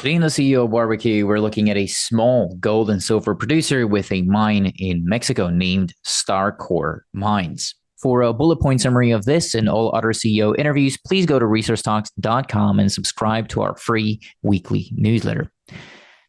Today in the CEO Barbecue, we're looking at a small gold and silver producer with a mine in Mexico named Starcore Mines. For a bullet point summary of this and all other CEO interviews, please go to resourcetalks.com and subscribe to our free weekly newsletter.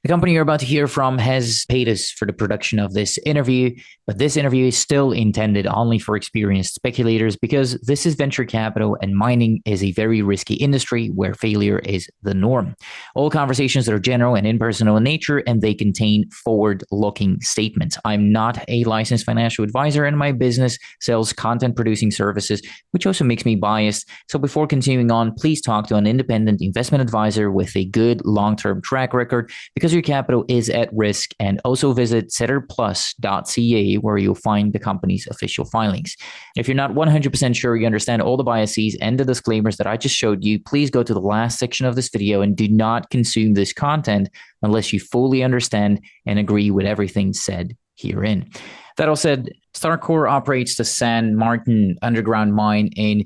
The company you're about to hear from has paid us for the production of this interview, but this interview is still intended only for experienced speculators because this is venture capital and mining is a very risky industry where failure is the norm. All conversations are general and impersonal in nature, and they contain forward-looking statements. I'm not a licensed financial advisor, and my business sells content-producing services, which also makes me biased. So before continuing on, please talk to an independent investment advisor with a good long-term track record because your capital is at risk, and also visit setterplus.ca where you'll find the company's official filings. If you're not 100% sure you understand all the biases and the disclaimers that I just showed you, please go to the last section of this video and do not consume this content unless you fully understand and agree with everything said herein. That all said, Starcore operates the San Martin underground mine in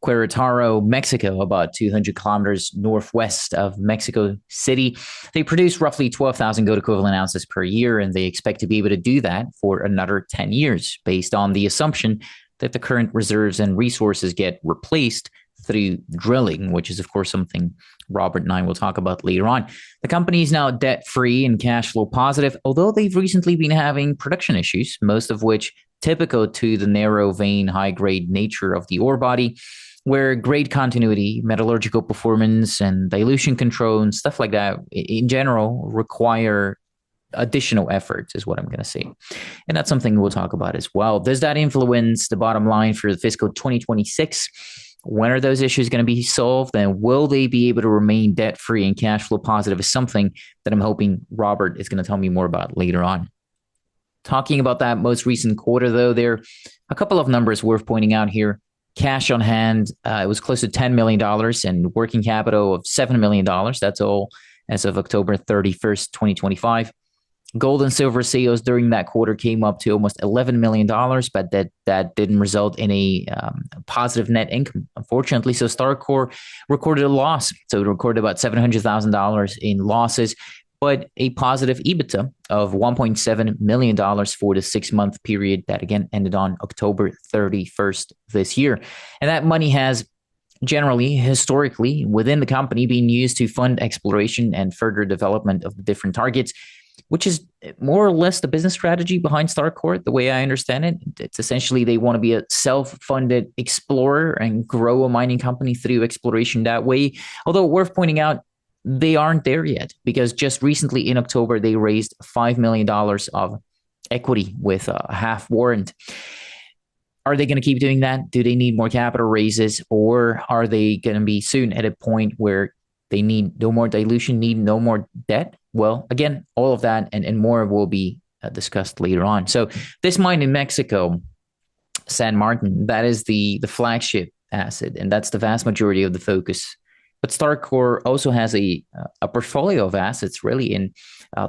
Querétaro, Mexico, about 200 kilometers northwest of Mexico City. They produce roughly 12,000 gold equivalent ounces per year, and they expect to be able to do that for another 10 years based on the assumption that the current reserves and resources get replaced through drilling, which is, of course, something Robert and I will talk about later on. The company is now debt-free and cash flow positive, although they've recently been having production issues, most of which typical to the narrow vein, high-grade nature of the ore body, where grade continuity, metallurgical performance, and dilution control and stuff like that in general require additional efforts, is what I'm going to say. And that's something we'll talk about as well. Does that influence the bottom line for the fiscal 2026? When are those issues going to be solved? And will they be able to remain debt-free and cash flow positive is something that I'm hoping Robert is going to tell me more about later on. Talking about that most recent quarter, though, there are a couple of numbers worth pointing out here. Cash on hand, it was close to $10 million, and working capital of $7 million. That's all as of October 31st, 2025. Gold and silver sales during that quarter came up to almost $11 million, but that didn't result in a positive net income, unfortunately. So Starcore recorded a loss. So it recorded about $700,000 in losses, but a positive EBITDA of $1.7 million for the 6-month period that, again, ended on October 31st this year. And that money has generally, historically, within the company been used to fund exploration and further development of the different targets, which is more or less the business strategy behind Starcore, the way I understand it. It's essentially they want to be a self-funded explorer and grow a mining company through exploration that way. Although worth pointing out, they aren't there yet because just recently in October, they raised $5 million of equity with a half warrant. Are they going to keep doing that? Do they need more capital raises, or are they going to be soon at a point where they need no more dilution, need no more debt? Well, again, all of that and more will be discussed later on. So this mine in Mexico, San Martin, that is the flagship asset, and that's the vast majority of the focus. But Starcore also has a portfolio of assets, really, and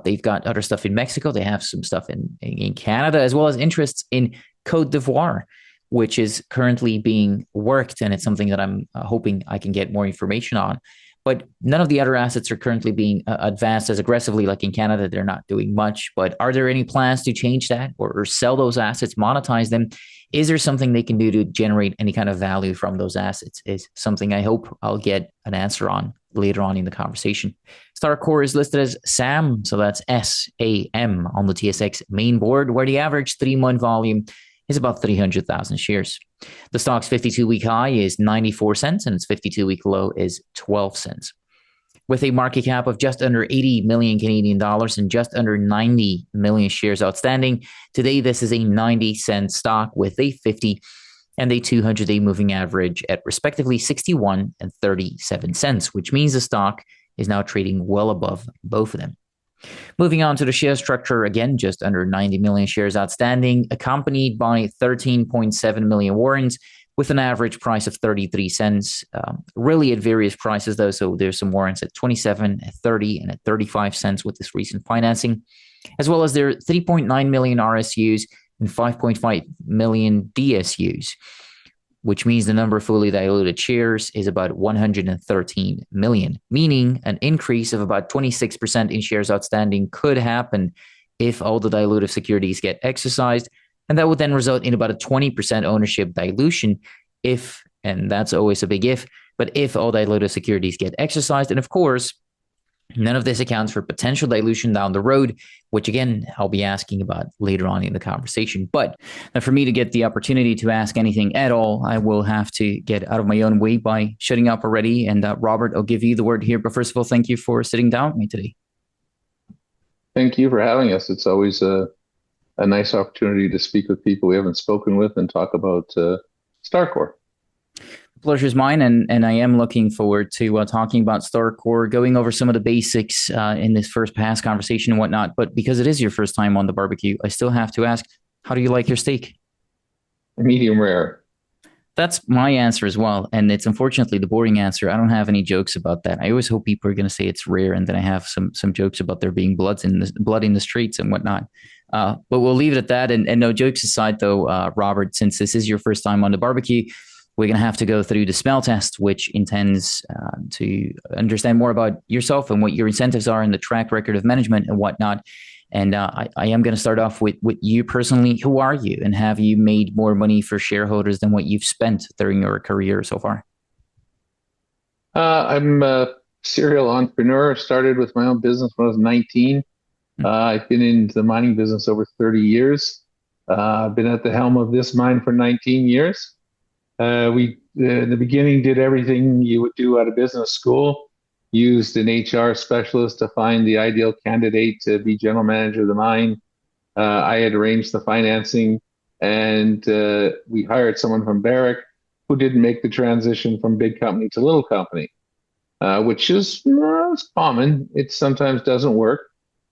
they've got other stuff in Mexico. They have some stuff in Canada, as well as interests in Côte d'Ivoire, which is currently being worked, and it's something that I'm hoping I can get more information on. But none of the other assets are currently being advanced as aggressively. Like in Canada, they're not doing much. But are there any plans to change that or sell those assets, monetize them? Is there something they can do to generate any kind of value from those assets? Is something I hope I'll get an answer on later on in the conversation. Starcore is listed as SAM, so that's SAM on the TSX main board, where the average 3-month volume is about 300,000 shares. The stock's 52-week high is 94 cents, and its 52-week low is 12 cents. With a market cap of just under 80 million Canadian dollars and just under 90 million shares outstanding, today this is a 90-cent stock with a 50 and a 200-day moving average at respectively 61 and 37 cents, which means the stock is now trading well above both of them. Moving on to the share structure, again, just under 90 million shares outstanding, accompanied by 13.7 million warrants with an average price of 33 cents, really at various prices, though. So there's some warrants at 27, at 30, and at 35 cents with this recent financing, as well as their 3.9 million RSUs and 5.5 million DSUs. which means the number of fully diluted shares is about 113 million, meaning an increase of about 26% in shares outstanding could happen if all the dilutive securities get exercised. And that would then result in about a 20% ownership dilution if, and that's always a big if, but if all dilutive securities get exercised. And of course, none of this accounts for potential dilution down the road, which again, I'll be asking about later on in the conversation. But for me to get the opportunity to ask anything at all, I will have to get out of my own way by shutting up already. And Robert, I'll give you the word here. But first of all, thank you for sitting down with me today. Thank you for having us. It's always a nice opportunity to speak with people we haven't spoken with and talk about Starcore. Pleasure is mine, and I am looking forward to talking about Starcore, going over some of the basics in this first pass conversation and whatnot. But because it is your first time on the barbecue, I still have to ask, how do you like your steak? Medium rare. That's my answer as well, and it's unfortunately the boring answer. I don't have any jokes about that. I always hope people are going to say it's rare, and then I have some jokes about there being blood in the streets and whatnot. But we'll leave it at that. And no jokes aside, though, Robert, since this is your first time on the barbecue, we're going to have to go through the smell test, which intends to understand more about yourself and what your incentives are and the track record of management and whatnot. And I am going to start off with you personally. Who are you, and have you made more money for shareholders than what you've spent during your career so far? I'm a serial entrepreneur. Started with my own business when I was 19. I've been in the mining business over 30 years. I've been at the helm of this mine for 19 years. We, in the beginning, did everything you would do at a business school, used an HR specialist to find the ideal candidate to be general manager of the mine. I had arranged the financing, and we hired someone from Barrick who didn't make the transition from big company to little company, which is common. It sometimes doesn't work.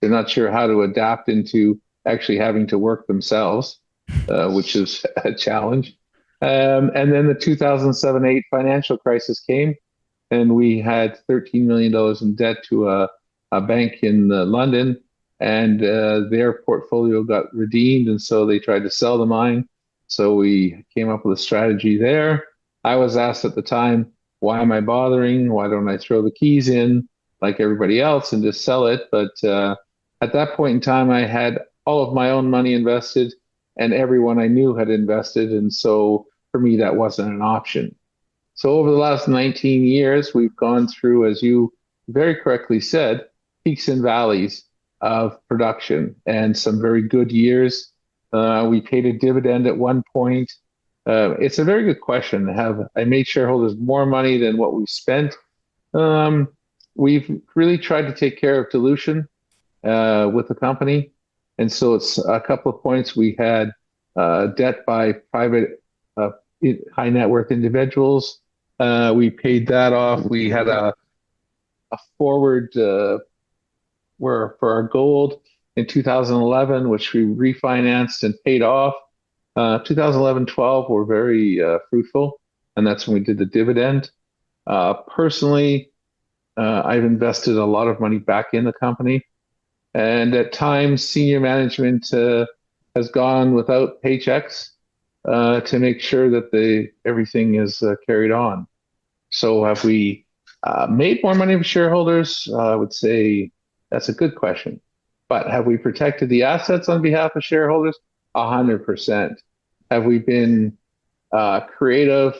They're not sure how to adapt into actually having to work themselves, which is a challenge. And then the 2007-8 financial crisis came, and we had $13 million in debt to a bank in London, and their portfolio got redeemed, and so they tried to sell the mine. So we came up with a strategy there. I was asked at the time, why am I bothering? Why don't I throw the keys in like everybody else and just sell it? But at that point in time, I had all of my own money invested, and everyone I knew had invested. And so for me, that wasn't an option. So over the last 19 years, we've gone through, as you very correctly said, peaks and valleys of production and some very good years. We paid a dividend at one point. It's a very good question. Have I made shareholders more money than what we spent? We've really tried to take care of dilution with the company. And so it's a couple of points. We had debt by private high net worth individuals. We paid that off. We had a forward for our gold in 2011, which we refinanced and paid off. 2011-12 were very fruitful, and that's when we did the dividend. Personally, I've invested a lot of money back in the company, and at times senior management has gone without paychecks to make sure that everything is carried on. So have we made more money for shareholders? I would say that's a good question. But have we protected the assets on behalf of shareholders? 100%. Have we been creative,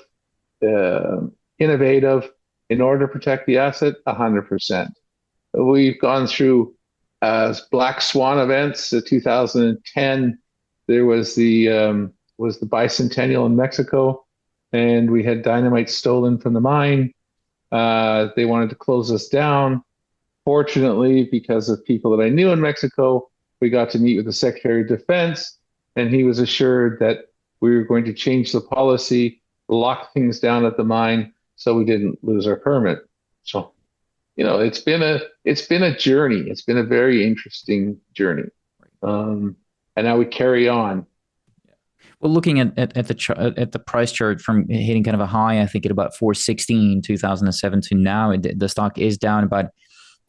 innovative in order to protect the asset? 100%. We've gone through black swan events. 2010, there was the bicentennial in Mexico, and we had dynamite stolen from the mine. They wanted to close us down. Fortunately, because of people that I knew in Mexico, we got to meet with the Secretary of Defense, and he was assured that we were going to change the policy, lock things down at the mine, so we didn't lose our permit. So, it's been a journey. It's been a very interesting journey, and now we carry on. Well, looking at the price chart from hitting kind of a high, I think at about 416 in 2007 to now, the stock is down about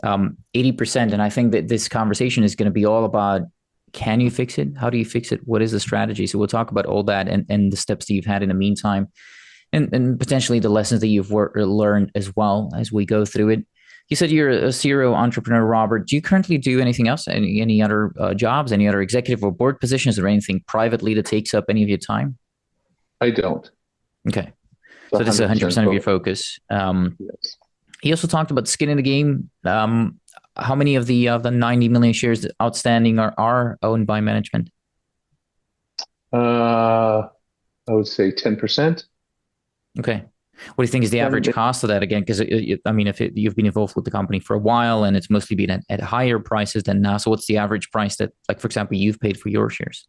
80%. And I think that this conversation is going to be all about, can you fix it? How do you fix it? What is the strategy? So we'll talk about all that and the steps that you've had in the meantime. and potentially the lessons that you've learned as well as we go through it. You said you're a serial entrepreneur, Robert. Do you currently do anything else? Any other jobs? Any other executive or board positions, or anything privately that takes up any of your time? I don't. Okay, It's so this is 100% 100% of your focus. focus. Yes. He also talked about skin in the game. How many of the 90 million shares outstanding are owned by management? I would say 10%. Okay. What do you think is the average And cost of that again? Because I mean, if you've been involved with the company for a while and it's mostly been at higher prices than now, so what's the average price that, like for example, you've paid for your shares?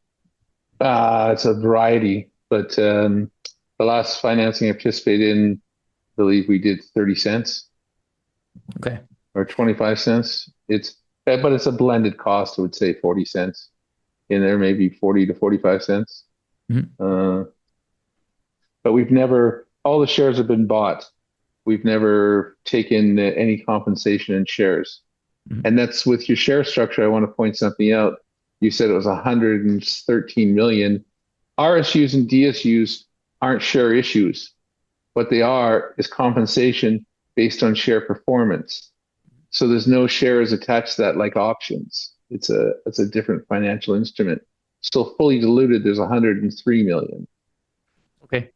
it's a variety, but the last financing I participated in, I believe we did 30 cents Okay. or 25 cents. But it's a blended cost. I would say 40 cents in there, maybe 40 to 45 cents. Mhm. Uh, but we've never, all the shares have been bought. We've never taken any compensation in shares. Mhm. And that's with your share structure. I want to point something out. You said it was 113 million. RSUs and DSUs aren't share issues. What they are is compensation based on share performance. So there's no shares attached to that like options. It's a different financial instrument. So fully diluted, there's 103 million. Okay.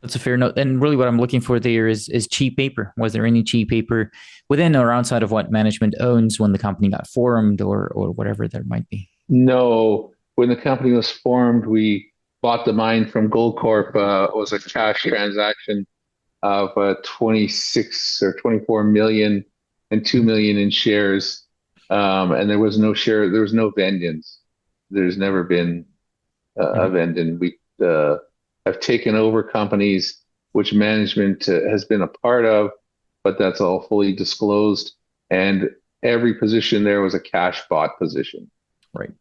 That's a fair note. And really what I'm looking for there is cheap paper. Was there any cheap paper within or outside of what management owns when the company got formed or whatever there might be? No, when the company was formed, we bought the mine from Goldcorp. It was a cash transaction of 26 or 24 million and 2 Mhm. million in shares. And there was no share, there was no vengeance. There's never been a Mhm. vengeance. We have taken over companies which management has been a part of, but that's all fully disclosed. And every position there was a cash bought position. Right.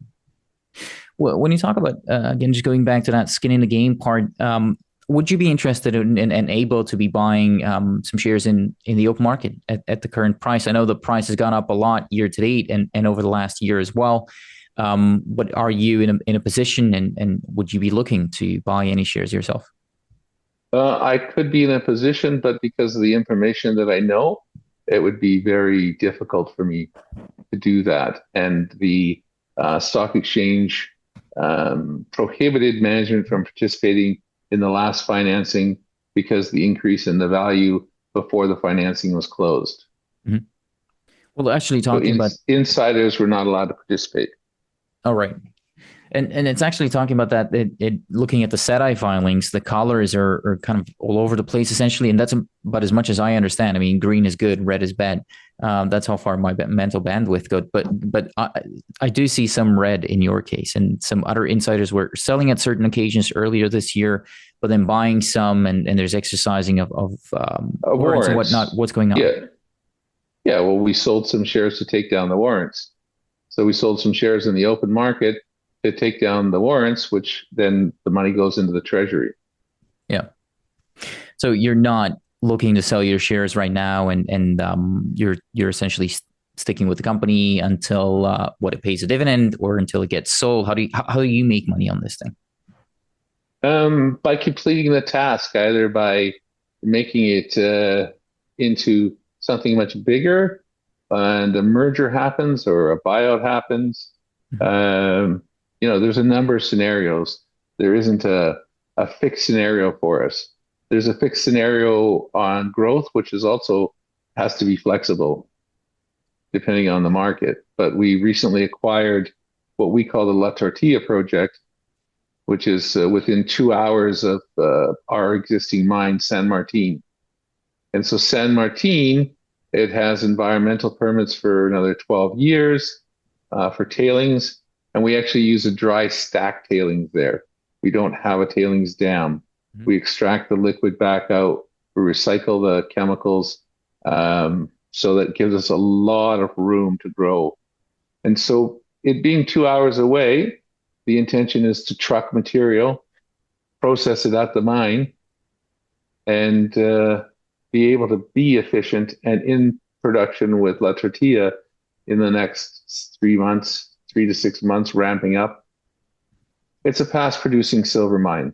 Well, when you talk about again, just going back to that skin in the game part, would you be interested in and able to be buying some shares in the open market at the current price? I know the price has gone up a lot year to date and over the last year as well. But are you in a position and would you be looking to buy any shares yourself? I could be in a position, but because of the information that I know, it would be very difficult for me to do that. And the stock exchange prohibited management from participating in the last financing because the increase in the value before the financing was closed. Mhm. Well, actually, So talking about insiders were not allowed to participate. all right. And it's actually talking about that. Looking at the SEDI filings, the colors are kind of all over the place essentially, and that's about as much as I understand. I mean, green is good, red is bad. That's how far my mental bandwidth goes. But I do see some red in your case, and some other insiders were selling at certain occasions earlier this year, but then buying some, and there's exercising of warrants and whatnot. Warrants. What's going on? Yeah. Yeah. Well, we sold some shares to take down the warrants. So we sold some shares in the open market to take down the warrants, which then the money goes into the treasury. Yeah. So you're not looking to sell your shares right now, and you're essentially sticking with the company until what it pays a dividend or until it gets sold. How do you make money on this thing? By completing the task, either by making it into something much bigger, and a merger happens or a buyout happens. Mhm. Um, there's a number of scenarios. There isn't a fixed scenario for us. There's a fixed scenario on growth, which is also has to be flexible depending on the market. But we recently acquired what we call the La Tortilla project, which is within 2 hours of our existing mine, San Martin. And so San Martin, it has environmental permits for another 12 years for tailings. And we actually use a dry stack tailings there. We don't have a tailings dam. Mhm. We extract the liquid back out. We recycle the chemicals. So that gives us a lot of room to grow. And so it being 2 hours away, the intention is to truck material, process it at the mine, and be able to be efficient and in production with La Tortilla in the next 3 months, 3 to 6 months, ramping up. It's a past producing silver mine.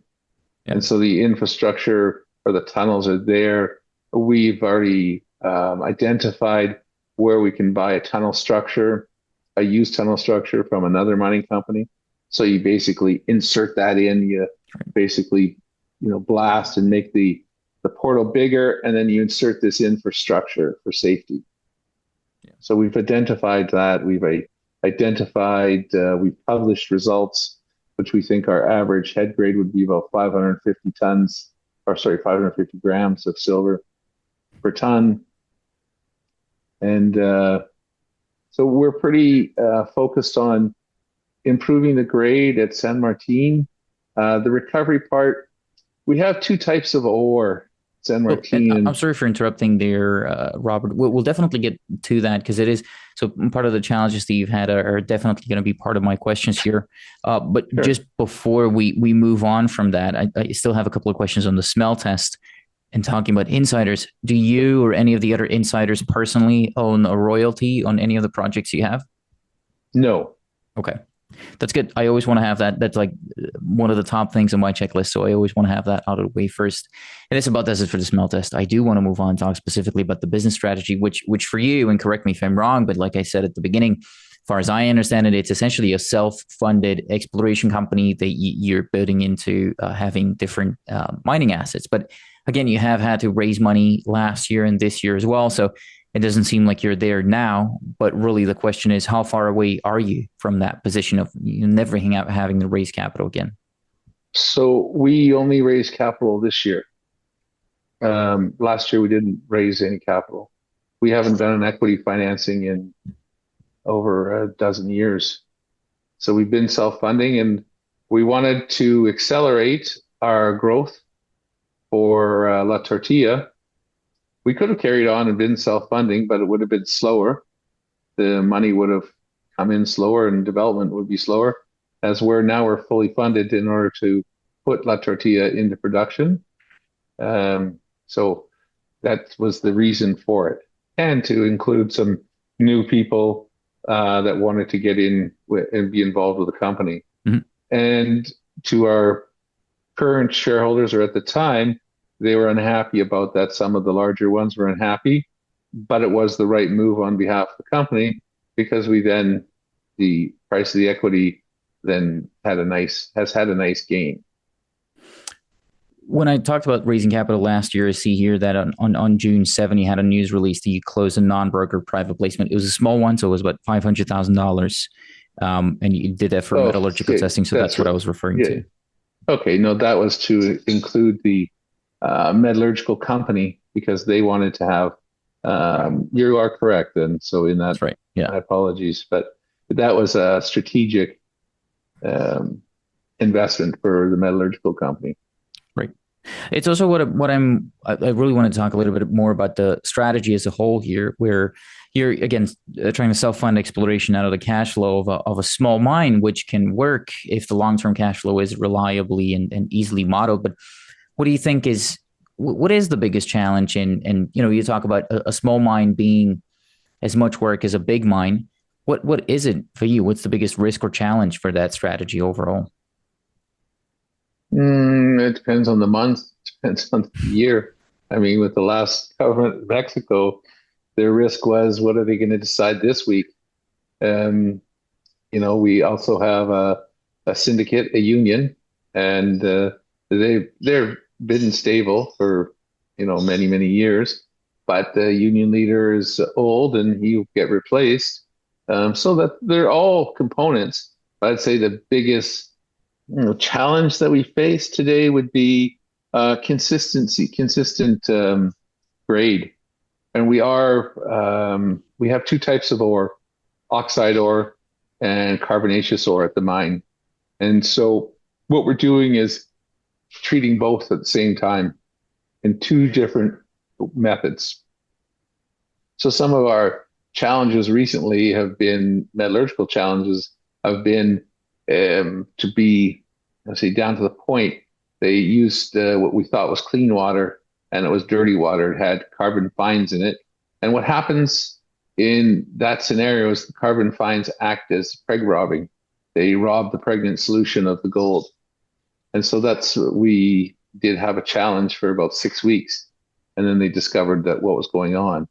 Yeah. And so the infrastructure or the tunnels are there. We've already identified where we can buy a tunnel structure, a used tunnel structure from another mining company. So you basically insert that in, you basically, blast and make the portal bigger, and then you insert this in for structure, for safety. Yeah. So we've identified that. We've published results, which we think our average head grade would be about 550 tons, or sorry, 550 grams of silver per ton. And so we're pretty focused on improving the grade at San Martin. The recovery part, we have two types of ore, San Well, and I'm Martin. sorry for interrupting there, Robert. We'll definitely get to that because it is so part of the challenges that you've had are definitely going to be part of my questions here. But Sure. just before we move on from that, I still have a couple of questions on the smell test and talking about insiders. Do you or any of the other insiders personally own a royalty on any of the projects you have? No. Okay. That's good. I always want to have that. That's like one of the top things on my checklist. So I always want to have that out of the way first. And it's about this is for the smell test. I do want to move on and talk specifically about the business strategy, which for you, and correct me if I'm wrong, but like I said at the beginning, as far as I understand it, it's essentially a self-funded exploration company that you're building into having different mining assets. But again, you have had to raise money last year and this year as well. So it doesn't seem like you're there now, but really the question is, how far away are you from that position of never having to raise capital again? So we only raised capital this year. Last year we didn't raise any capital. We haven't done an equity financing in over a dozen years. So we've been self-funding, and we wanted to accelerate our growth for La Tortilla. We could have carried on and been self-funding, but it would have been slower. The money would have come in slower and development would be slower, as we're fully funded in order to put La Tortilla into production. So that was the reason for it, and to include some new people that wanted to get in and be involved with the company. Mhm. And to our current shareholders, or at the time, they were unhappy about that. Some of the larger ones were unhappy, but it was the right move on behalf of the company, because the price of the equity then has had a nice gain. When I talked about raising capital last year, I see here that on June 7, you had a news release that you closed a non-broker private placement. It was a small one, so it was about $500,000. And you did that for Oh, metallurgical okay, testing. So that's that's what right. I was referring Yeah. to. Okay, no, that was to include the metallurgical company, because they wanted to have. You are correct, and so in that, That's right. Yeah. my apologies, but that was a strategic um, investment for the metallurgical company. Right. It's also I really want to talk a little bit more about the strategy as a whole here, where you're again trying to self-fund exploration out of the cash flow of a small mine, which can work if the long-term cash flow is reliably and easily modeled. But what do you think is what is the biggest challenge in you talk about a small mine being as much work as a big mine. What is it for you? What's the biggest risk or challenge for that strategy overall? It depends on the month, depends on the year. I mean, with the last government in Mexico, their risk was, what are they going to decide this week? Um, we also have a syndicate, a union, and they're been stable for many many years. But the union leader is old and he'll get replaced. So that they're all components. But I'd say the biggest challenge that we face today would be consistent grade. And we have two types of ore: oxide ore and carbonaceous ore at the mine. And so what we're doing is treating both at the same time in two different methods. So some of our challenges recently have been metallurgical challenges, have been to be, let's say, down to the point. They used what we thought was clean water, and it was dirty water. It had carbon fines in it. And what happens in that scenario is the carbon fines act as preg robbing. They rob the pregnant solution of the gold. And so that's did have a challenge for about 6 weeks, and then they discovered that what was going on,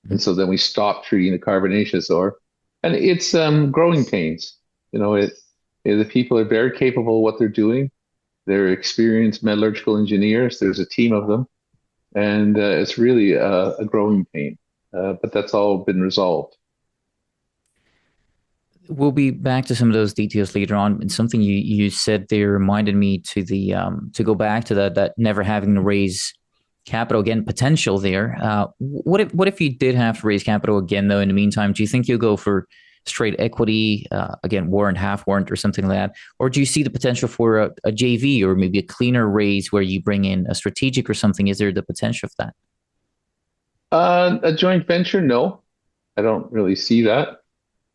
and so then we stopped treating the carbonaceous ore, and it's growing pains. The people are very capable of what they're doing. They're experienced metallurgical engineers. There's a team of them, and it's really a growing pain. But that's all been resolved. We'll be back to some of those details later on. And something you said there reminded me to go back to that never having to raise capital again, potential there. What if you did have to raise capital again though? In the meantime, do you think you'll go for straight equity, again, warrant, half warrant, or something like that? Or do you see the potential for a JV or maybe a cleaner raise where you bring in a strategic or something? Is there the potential of that? A joint venture? No, I don't really see that.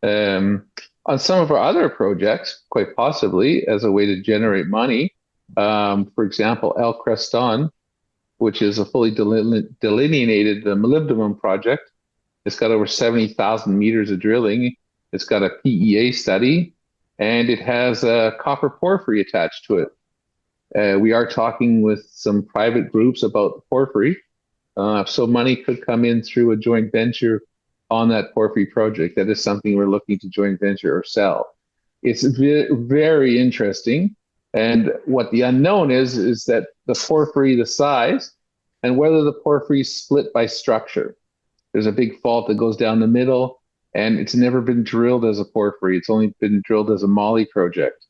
Um, on some of our other projects, quite possibly as a way to generate money. For example, El Creston, which is a fully delineated molybdenum project. It's got over 70,000 meters of drilling. It's got a PEA study, and it has a copper porphyry attached to it. We are talking with some private groups about the porphyry. So money could come in through a joint venture on that porphyry project. That is something we're looking to joint venture or sell. It's very interesting. And what the unknown is that the porphyry, the size, and whether the porphyry is split by structure. There's a big fault that goes down the middle, and it's never been drilled as a porphyry. It's only been drilled as a moly project.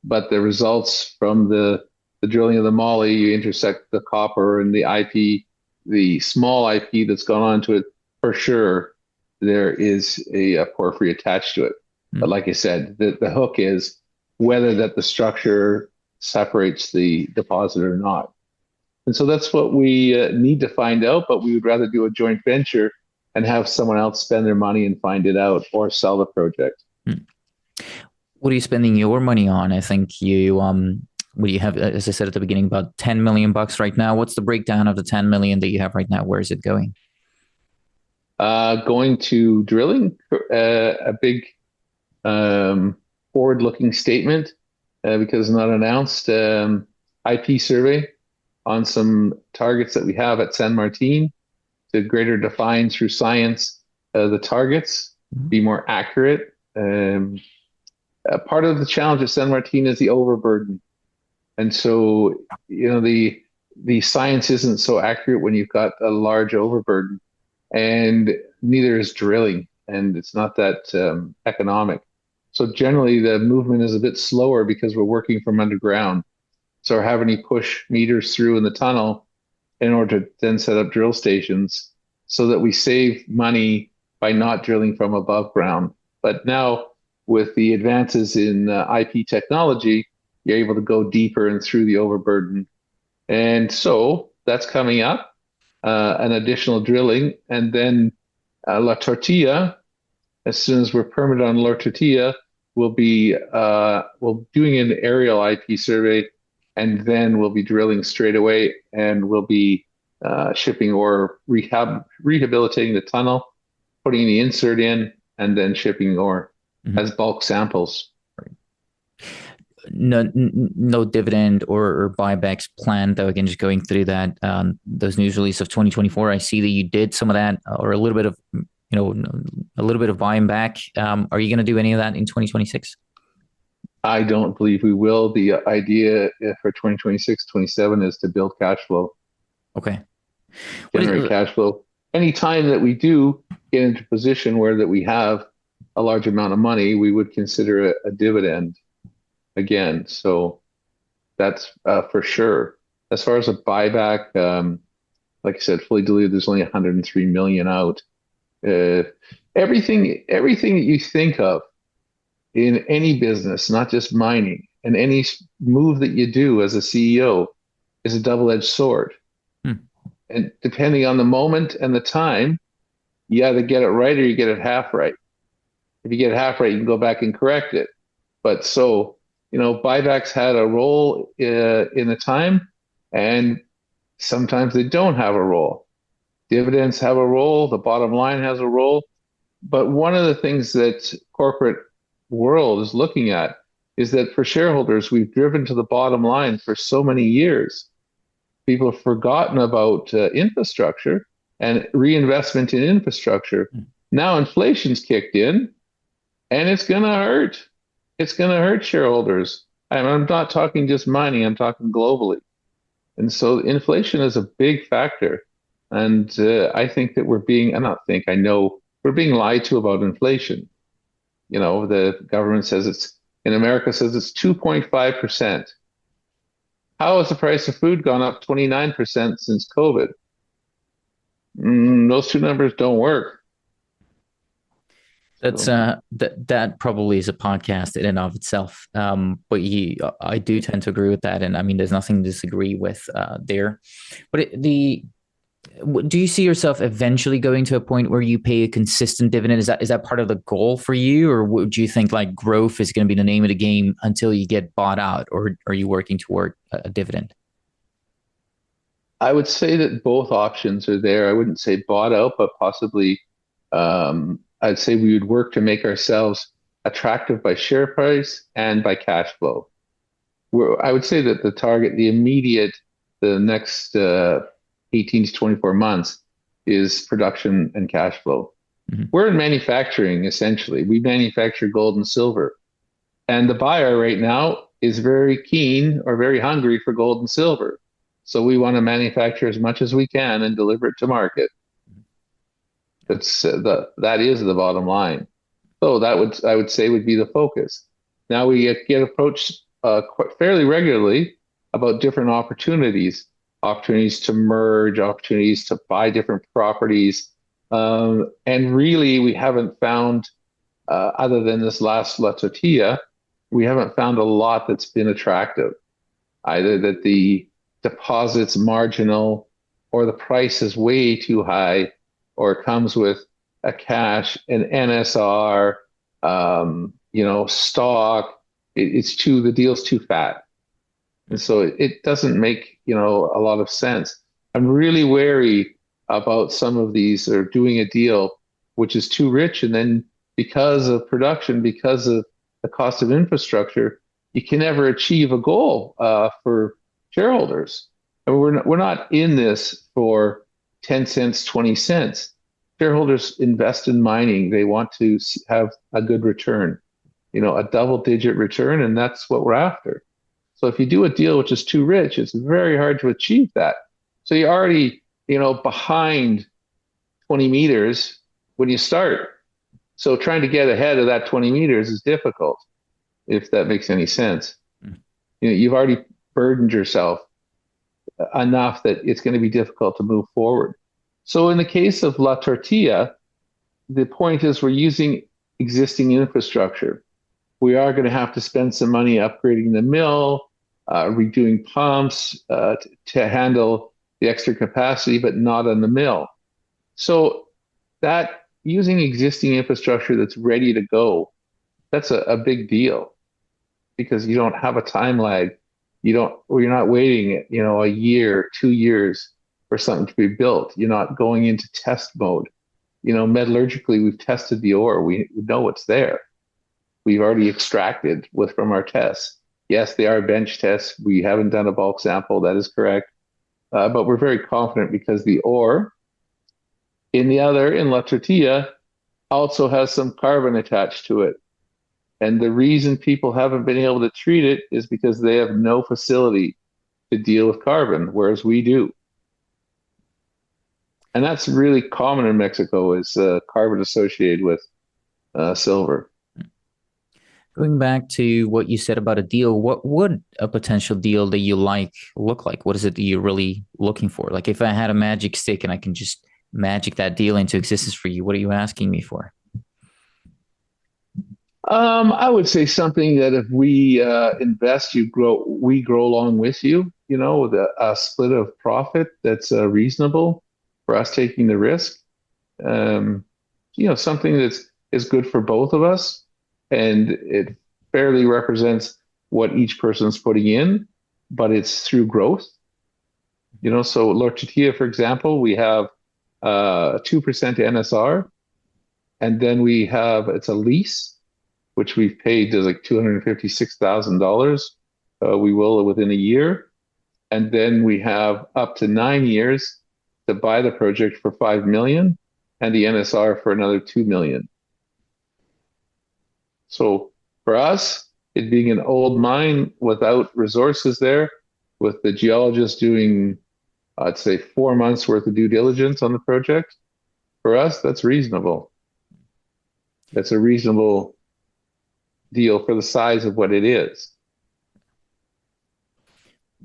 But the results from the drilling of the moly, you intersect the copper and the IP, the small IP that's gone onto it, for sure, there is a porphyry attached to it. But like I said, the hook is whether that the structure separates the deposit or not. And so that's what we need to find out, but we would rather do a joint venture and have someone else spend their money and find it out or sell the project. What are you spending your money on? I think what do you have, as I said at the beginning, about 10 million bucks right now. What's the breakdown of the 10 million that you have right now? Where is it going? Going to drilling, a big forward-looking statement because not announced IP survey on some targets that we have at San Martin to greater define through science the targets, be more accurate. Part of the challenge at San Martin is the overburden. And so, the science isn't so accurate when you've got a large overburden, and neither is drilling, and it's not that economic. So generally the movement is a bit slower because we're working from underground. So we're having to push meters through in the tunnel in order to then set up drill stations so that we save money by not drilling from above ground. But now with the advances in IP technology, you're able to go deeper and through the overburden. And so that's coming up, an additional drilling. And then La Tortilla, as soon as we're permitted on La Tortilla, we'll be doing an aerial IP survey, and then we'll be drilling straight away, and we'll be shipping ore, rehabilitating the tunnel, putting the insert in, and then shipping ore as bulk samples. No dividend or buybacks planned, though. Again, just going through that, those news release of 2024, I see that you did some of that, or a little bit of, a little bit of buying back. Are you going to do any of that in 2026? I don't believe we will. The idea for 2026, 27 is to build cash flow. Okay. Generate cash flow. Anytime that we do get into a position where that we have a large amount of money, we would consider a dividend again. So that's for sure. As far as a buyback, like I said, fully diluted, there's only 103 million out. Everything that you think of in any business, not just mining, and any move that you do as a CEO is a double-edged sword. And depending on the moment and the time, you either get it right or you get it half right. If you get it half right, you can go back and correct it. But so, buybacks had a role in the time, and sometimes they don't have a role. Dividends have a role. The bottom line has a role. But one of the things that corporate world is looking at is that for shareholders, we've driven to the bottom line for so many years People have forgotten about infrastructure and reinvestment in infrastructure. Now inflation's kicked in, and it's going to hurt. It's going to hurt shareholders. I'm not talking just mining, I'm talking globally. And so inflation is a big factor. And I think that I know we're being lied to about inflation. The government says in America says it's 2.5%. How has the price of food gone up 29% since COVID? Those two numbers don't work. That's that probably is a podcast in and of itself. But I do tend to agree with that, and I mean, there's nothing to disagree with there. But do you see yourself eventually going to a point where you pay a consistent dividend? Is that part of the goal for you, or would you think like growth is going to be the name of the game until you get bought out, or are you working toward a dividend? I would say that both options are there. I wouldn't say bought out, but possibly I'd say we would work to make ourselves attractive by share price and by cash flow. I would say that the next 18 to 24 months is production and cash flow. Mm-hmm. We're in manufacturing, essentially. We manufacture gold and silver. And the buyer right now is very keen or very hungry for gold and silver. So we want to manufacture as much as we can and deliver it to market. That is the bottom line. So I would say would be the focus. Now we get approached quite fairly regularly about different opportunities to merge, opportunities to buy different properties. And really, we haven't found, other than this last La Tortilla, we haven't found a lot that's been attractive. Either that the deposit's marginal or the price is way too high or it comes with a cash, an NSR, stock. The deal's too fat. And so it doesn't make, a lot of sense. I'm really wary about some of these or doing a deal which is too rich. And then because of production, because of the cost of infrastructure, you can never achieve a goal for shareholders. And we're not in this for 10 cents, 20 cents. Shareholders invest in mining. They want to have a good return, a double-digit return, and that's what we're after. So if you do a deal which is too rich, it's very hard to achieve that. So you're already, behind 20 meters when you start. So trying to get ahead of that 20 meters is difficult, if that makes any sense. You've already burdened yourself enough that it's going to be difficult to move forward. So in the case of La Tortilla, the point is we're using existing infrastructure. We are going to have to spend some money upgrading the mill, redoing pumps to handle the extra capacity, but not on the mill. So that using existing infrastructure that's ready to go, that's a big deal because you don't have a time lag. You're not waiting, a year, 2 years for something to be built. You're not going into test mode. Metallurgically, we've tested the ore. We know it's there. We've already extracted from our tests. Yes, they are bench tests. We haven't done a bulk sample. That is correct. But we're very confident because the ore in La Tortilla also has some carbon attached to it. And the reason people haven't been able to treat it is because they have no facility to deal with carbon, whereas we do. And that's really common in Mexico is carbon associated with silver. Going back to what you said about a deal, what would a potential deal that you like look like? What is it that you're really looking for? Like if I had a magic stick and I can just magic that deal into existence for you, what are you asking me for? I would say something that if we invest, we grow along with you, with a split of profit that's reasonable for us taking the risk. Something is good for both of us. And it fairly represents what each person's putting in, but it's through growth. So La Tortilla, for example, we have 2% NSR, and then it's a lease, which we've paid to like $256,000. We will within a year. and then we have up to 9 years to buy the project for 5 million and the NSR for another 2 million. So for us, it being an old mine without resources there, with the geologist doing, I'd say, 4 months worth of due diligence on the project, for us, that's reasonable. That's a reasonable deal for the size of what it is.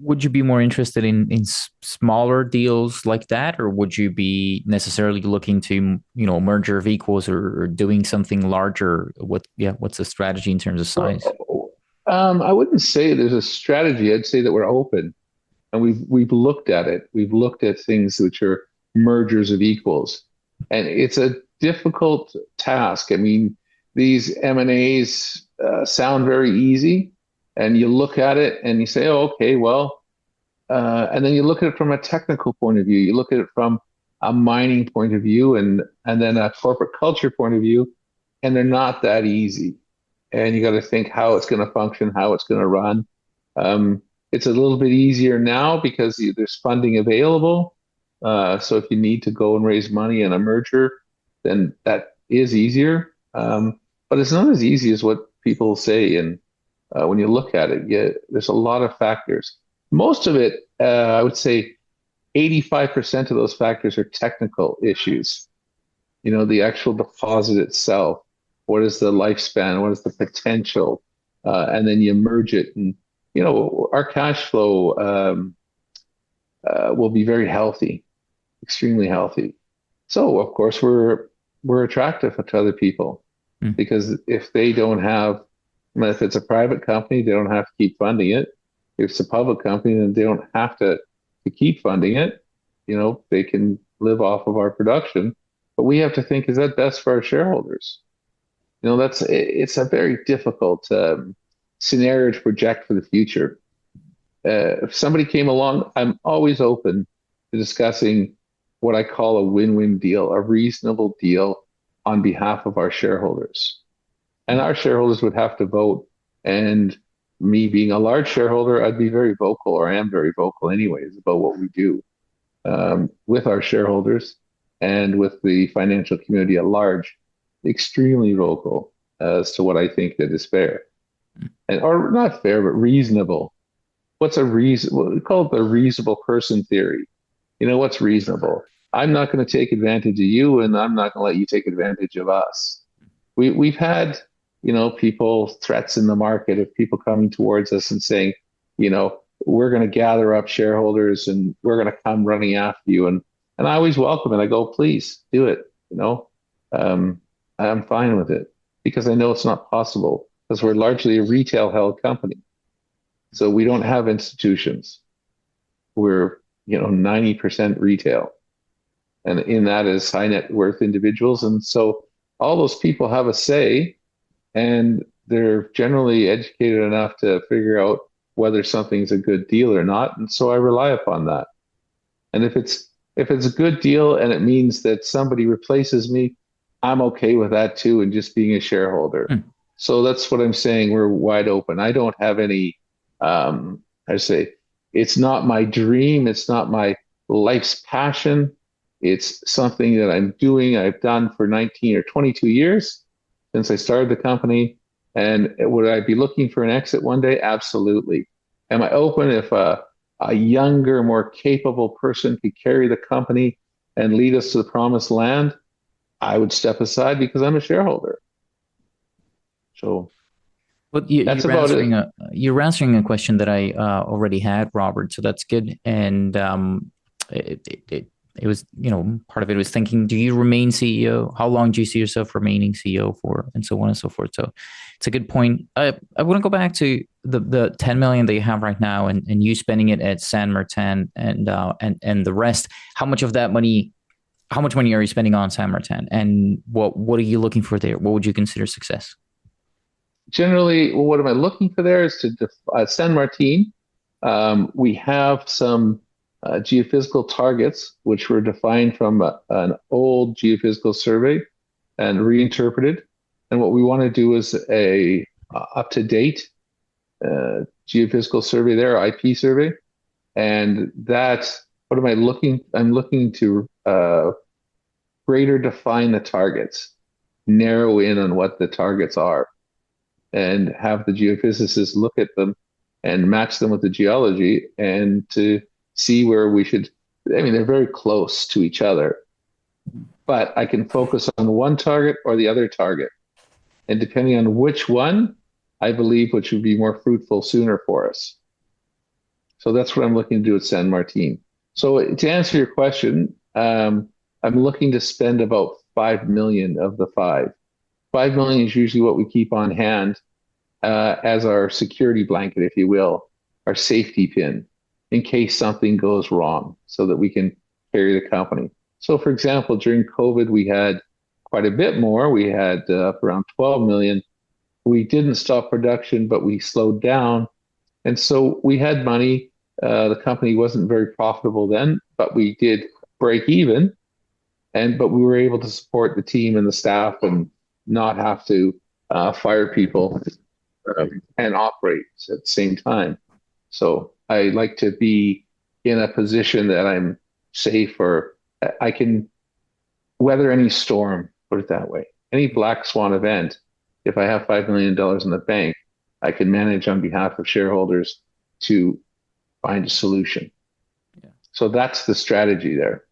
Would you be more interested in smaller deals like that, or would you be necessarily looking to, merger of equals, or doing something larger? What's the strategy in terms of size? I wouldn't say there's a strategy. I'd say that we're open, and we've looked at it. We've looked at things which are mergers of equals, and it's a difficult task. I mean, these M&As sound very easy, and you look at it and you say, "Oh, okay, well," and then you look at it from a technical point of view. You look at it from a mining point of view, and then a corporate culture point of view, and they're not that easy. And you got to think how it's going to function, how it's going to run. It's a little bit easier now because there's funding available. So if you need to go and raise money in a merger, then that is easier. But it's not as easy as what people say. And when you look at it, there's a lot of factors. Most of it, I would say 85% of those factors are technical issues. The actual deposit itself. What is the lifespan? What is the potential? And then you merge it. And, our cash flow will be very healthy, extremely healthy. So, of course, we're attractive to other people because if they don't have, if it's a private company, they don't have to keep funding it. If it's a public company, then they don't have to keep funding it. They can live off of our production. But we have to think, is that best for our shareholders? It's a very difficult scenario to project for the future. If somebody came along, I'm always open to discussing what I call a win-win deal, a reasonable deal on behalf of our shareholders. And our shareholders would have to vote. And me being a large shareholder, I'd be very vocal, or I am very vocal anyways, about what we do with our shareholders and with the financial community at large. Extremely vocal as to what I think that is fair, or not fair, but reasonable. What's a reason? We call it the reasonable person theory. What's reasonable? I'm not going to take advantage of you, and I'm not going to let you take advantage of us. We've had, people threats in the market of people coming towards us and saying, we're going to gather up shareholders and we're going to come running after you, and I always welcome it. I go, please do it. I'm fine with it because I know it's not possible because we're largely a retail held company. So we don't have institutions. We're, 90% retail. And in that is high net worth individuals. And so all those people have a say, and they're generally educated enough to figure out whether something's a good deal or not. And so I rely upon that. And if it's a good deal and it means that somebody replaces me, I'm okay with that too, and just being a shareholder. So that's what I'm saying. We're wide open. I don't have any, I say, it's not my dream. It's not my life's passion. It's something that I'm doing. I've done for 19 or 22 years since I started the company. And would I be looking for an exit one day? Absolutely. Am I open if a younger, more capable person could carry the company and lead us to the promised land? I would step aside because I'm a shareholder. So But that's about it. You're answering a question that I already had, Robert. So that's good. And it was, part of it was thinking, do you remain CEO? How long do you see yourself remaining CEO for? And so on and so forth. So it's a good point. I want to go back to the 10 million that you have right now, and you spending it at San Martin and the rest. How much money are you spending on San Martin, and what are you looking for there? What would you consider success? Generally, what am I looking for there is to San Martin. We have some geophysical targets which were defined from an old geophysical survey and reinterpreted. And what we want to do is a up-to-date geophysical survey there, IP survey, And that's what am I looking? I'm looking to greater define the targets, narrow in on what the targets are, and have the geophysicists look at them and match them with the geology and to see where we should. I mean, they're very close to each other, but I can focus on one target or the other target. And depending on which one, I believe which would be more fruitful sooner for us. So that's what I'm looking to do at San Martin. So to answer your question, I'm looking to spend about 5 million of the five. 5 million is usually what we keep on hand as our security blanket, if you will, our safety pin in case something goes wrong so that we can carry the company. So, for example, during COVID, we had quite a bit more. We had around 12 million. We didn't stop production, but we slowed down. And so we had money. The company wasn't very profitable then, but we did break even. But we were able to support the team and the staff and not have to fire people and operate at the same time. So I like to be in a position that I'm safe or I can weather any storm, put it that way. Any black swan event, if I have $5 million in the bank, I can manage on behalf of shareholders to find a solution. Yeah. So that's the strategy there.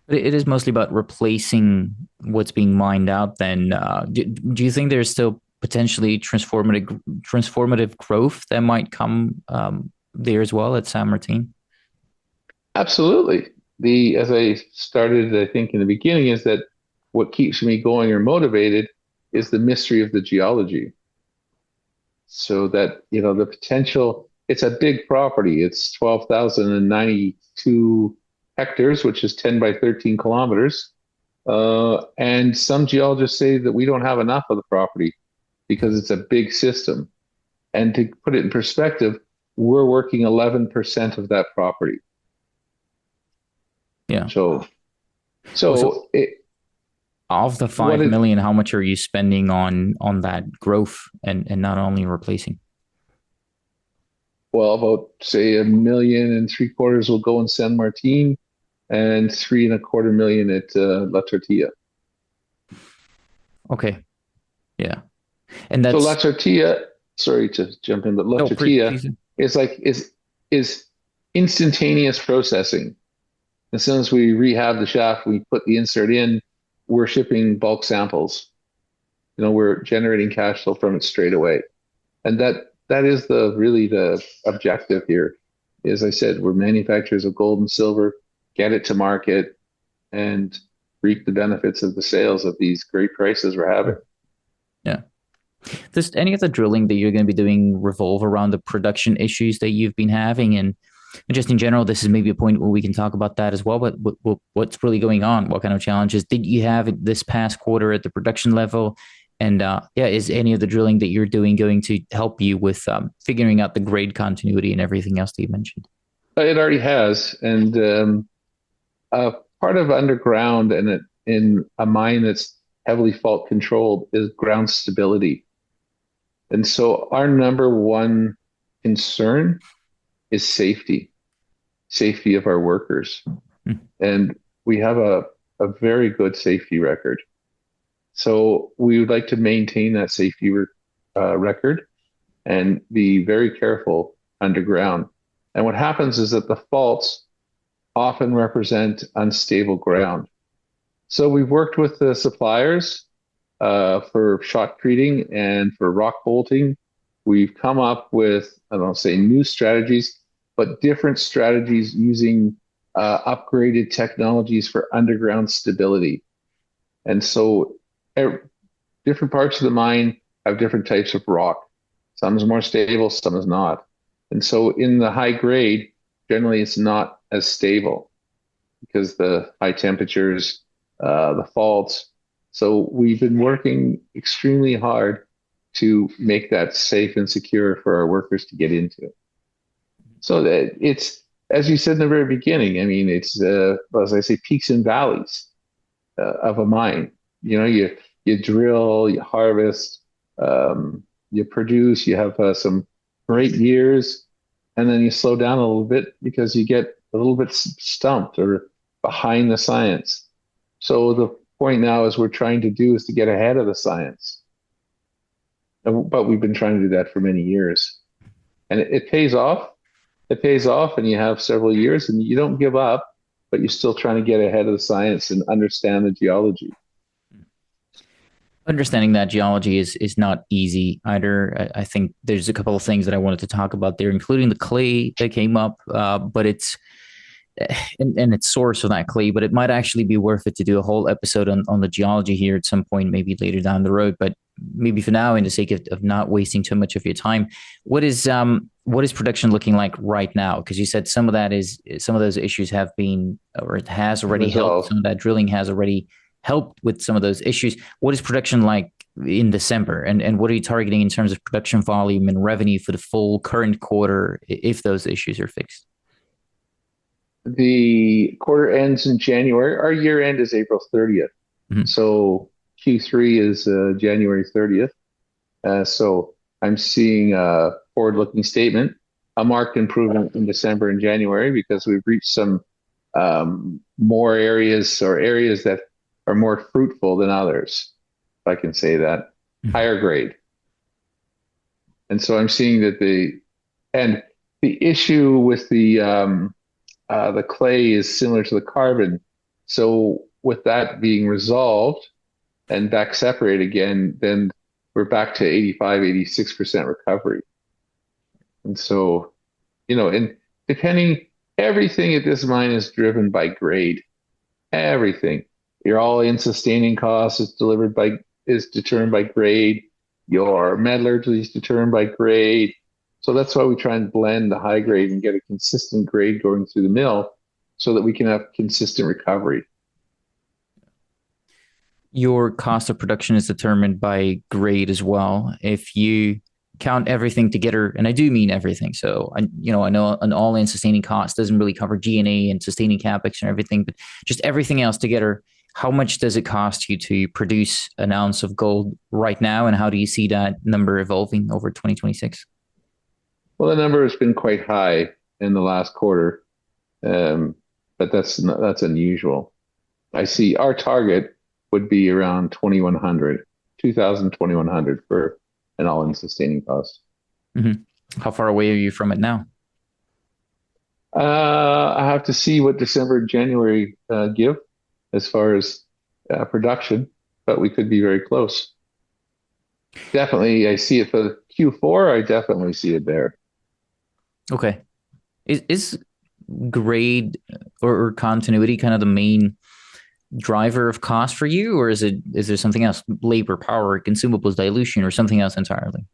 But it is mostly about replacing what's being mined out then. Do you think there's still potentially transformative growth that might come there as well at San Martin? Absolutely. As I started, I think in the beginning, is that what keeps me going or motivated is the mystery of the geology. So that, the potential, it's a big property. It's 12,092 hectares, which is 10 by 13 kilometers. And some geologists say that we don't have enough of the property because it's a big system. And to put it in perspective, we're working 11% of that property. Yeah. So of the 5 million, how much are you spending on that growth and not only replacing? Well, about say 1.75 million will go in San Martin and 3.25 million at La Tortilla. Okay. Yeah. And that's so La Tortilla, sorry to jump in, but La Tortilla is instantaneous processing. As soon as we rehab the shaft, we put the insert in, we're shipping bulk samples. We're generating cash flow from it straight away. And that is really the objective here. As I said, we're manufacturers of gold and silver, get it to market, and reap the benefits of the sales of these great prices we're having. Yeah. Does any of the drilling that you're going to be doing revolve around the production issues that you've been having? And just in general, this is maybe a point where we can talk about that as well. But what's really going on? What kind of challenges did you have this past quarter at the production level? And is any of the drilling that you're doing going to help you with figuring out the grade continuity and everything else that you mentioned? It already has. And part of underground and in a mine that's heavily fault controlled is ground stability. And so our number one concern is safety of our workers. And we have a very good safety record. So we would like to maintain that safety record and be very careful underground. And what happens is that the faults often represent unstable ground. So we've worked with the suppliers for shotcreting and for rock bolting. We've come up with, I don't say new strategies, but different strategies using upgraded technologies for underground stability. And so different parts of the mine have different types of rock. Some is more stable, some is not. And so in the high grade, generally it's not as stable because the high temperatures, the faults. So we've been working extremely hard to make that safe and secure for our workers to get into. So that it's, as you said in the very beginning, I mean, it's, as I say, peaks and valleys of a mine. You drill, you harvest, you produce, you have some great years, and then you slow down a little bit because you get a little bit stumped or behind the science. So the point now is we're trying to do is to get ahead of the science. But we've been trying to do that for many years. And it pays off. It pays off, and you have several years, and you don't give up, but you're still trying to get ahead of the science and understand the geology. Understanding that geology is not easy either. I think there's a couple of things that I wanted to talk about there, including the clay that came up, but it's and its source of that clay, but it might actually be worth it to do a whole episode on the geology here at some point, maybe later down the road. But maybe for now, in the sake of not wasting too much of your time, what is production looking like right now? Because you said some of that is some of those issues have been or it has already helped. Resolve. Some of that drilling has already helped with some of those issues. What is production like in December, and what are you targeting in terms of production volume and revenue for the full current quarter if those issues are fixed? The quarter ends in January. Our year end is April 30th. Mhm. So Q3 is January 30th. So I'm seeing a forward-looking statement, a marked improvement in December and January because we've reached some more areas or areas that are more fruitful than others, if I can say that, Mhm. higher grade. And so I'm seeing that and the issue with the clay is similar to the carbon. So with that being resolved and back separate again, then we're back to 85, 86% recovery. And so, and depending, everything at this mine is driven by grade. Everything. Your all-in sustaining cost is determined by grade. Your metallurgy is determined by grade. So that's why we try and blend the high grade and get a consistent grade going through the mill so that we can have consistent recovery. Your cost of production is determined by grade as well. If you count everything together, and I do mean everything. So I know an all-in sustaining cost doesn't really cover G&A and sustaining capex and everything, but just everything else together. How much does it cost you to produce an ounce of gold right now, and how do you see that number evolving over 2026? Well, the number has been quite high in the last quarter, um, but that's unusual. I see our target would be around 2100, 2100 for an all-in sustaining cost. Mm-hmm. How far away are you from it now? I have to see what December and January give as far as production, but we could be very close. Definitely, I see it for Q4. I definitely see it there. Okay. Is grade or continuity kind of the main driver of cost for you, or is there something else, labor, power, consumables, dilution, or something else entirely?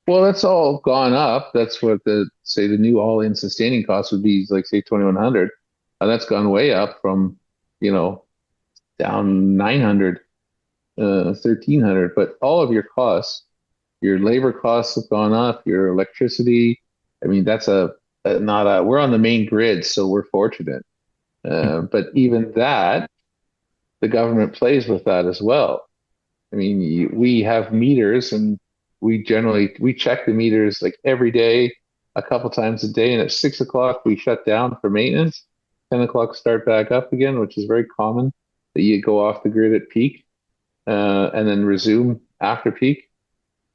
Well, that's all gone up. That's what the new all-in sustaining cost would be, like say 2100, and that's gone way up from, you know, down 900, 1300. But all of your costs, your labor costs have gone up, your electricity. I mean, that's not a, we're on the main grid, so we're fortunate. But even that, the government plays with that as well. I mean, we have meters, and we check the meters like every day, a couple times a day, and at 6 o'clock we shut down for maintenance. 10 o'clock start back up again, which is very common that you go off the grid at peak and then resume after peak.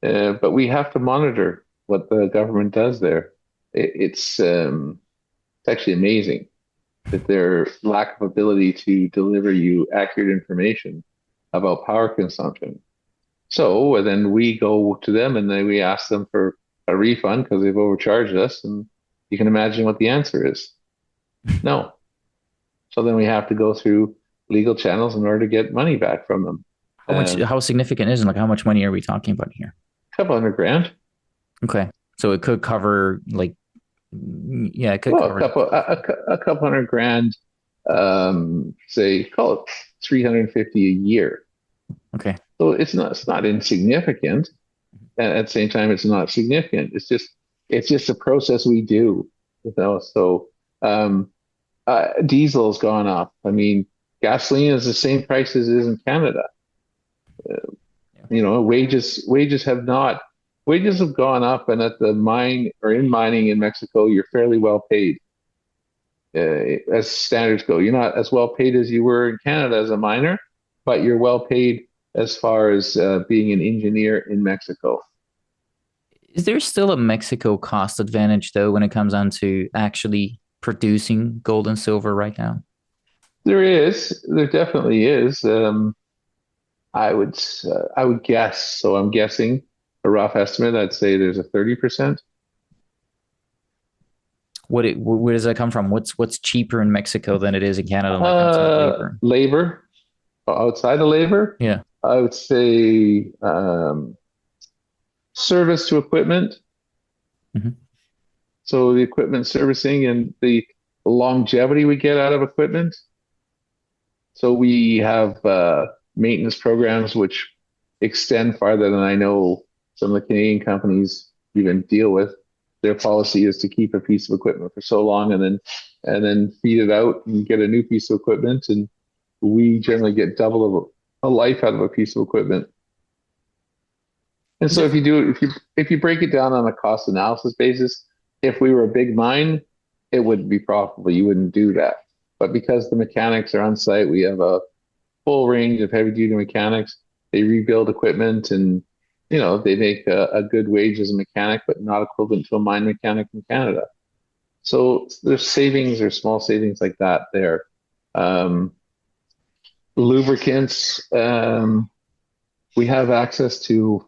But we have to monitor what the government does there. It's actually amazing that their lack of ability to deliver you accurate information about power consumption. So then we go to them and then we ask them for a refund because they've overcharged us. And you can imagine what the answer is. No. So then we have to go through legal channels in order to get money back from them. How much? How significant is it? Like, how much money are we talking about here? A couple hundred grand. Okay, so it could cover like, yeah, it could Well, cover. a couple hundred grand, say, call it 350 a year. Okay. So it's not insignificant. And at the same time, it's not significant. It's just a process we do, you know. So diesel's gone up. I mean, gasoline is the same price as it is in Canada. Yeah. Wages have not. wages have gone up, and at the mine or in mining in Mexico, you're fairly well paid as standards go. You're not as well paid as you were in Canada as a miner, but you're well paid as far as being an engineer in Mexico. Is there still a Mexico cost advantage though when it comes on to actually producing gold and silver right now? There definitely is. I would guess. So I'm guessing a rough estimate. I'd say there's a 30%. Where does that come from? What's cheaper in Mexico than it is in Canada when it comes to labor? Labor, outside of labor, Yeah. I would say service to equipment. Hmm. So the equipment servicing and the longevity we get out of equipment. So we have maintenance programs which extend farther than I know some of the Canadian companies even deal with. Their policy is to keep a piece of equipment for so long and then feed it out and get a new piece of equipment. And we generally get double of a life out of a piece of equipment. And Is so it if you break it down on a cost analysis basis, if we were a big mine, it wouldn't be profitable. You wouldn't do that. But because the mechanics are on site, we have a full range of heavy duty mechanics. They rebuild equipment and they make a good wage as a mechanic, but not equivalent to a mine mechanic in Canada. So there's savings or small savings like that there. Um, Lubricants, we have access to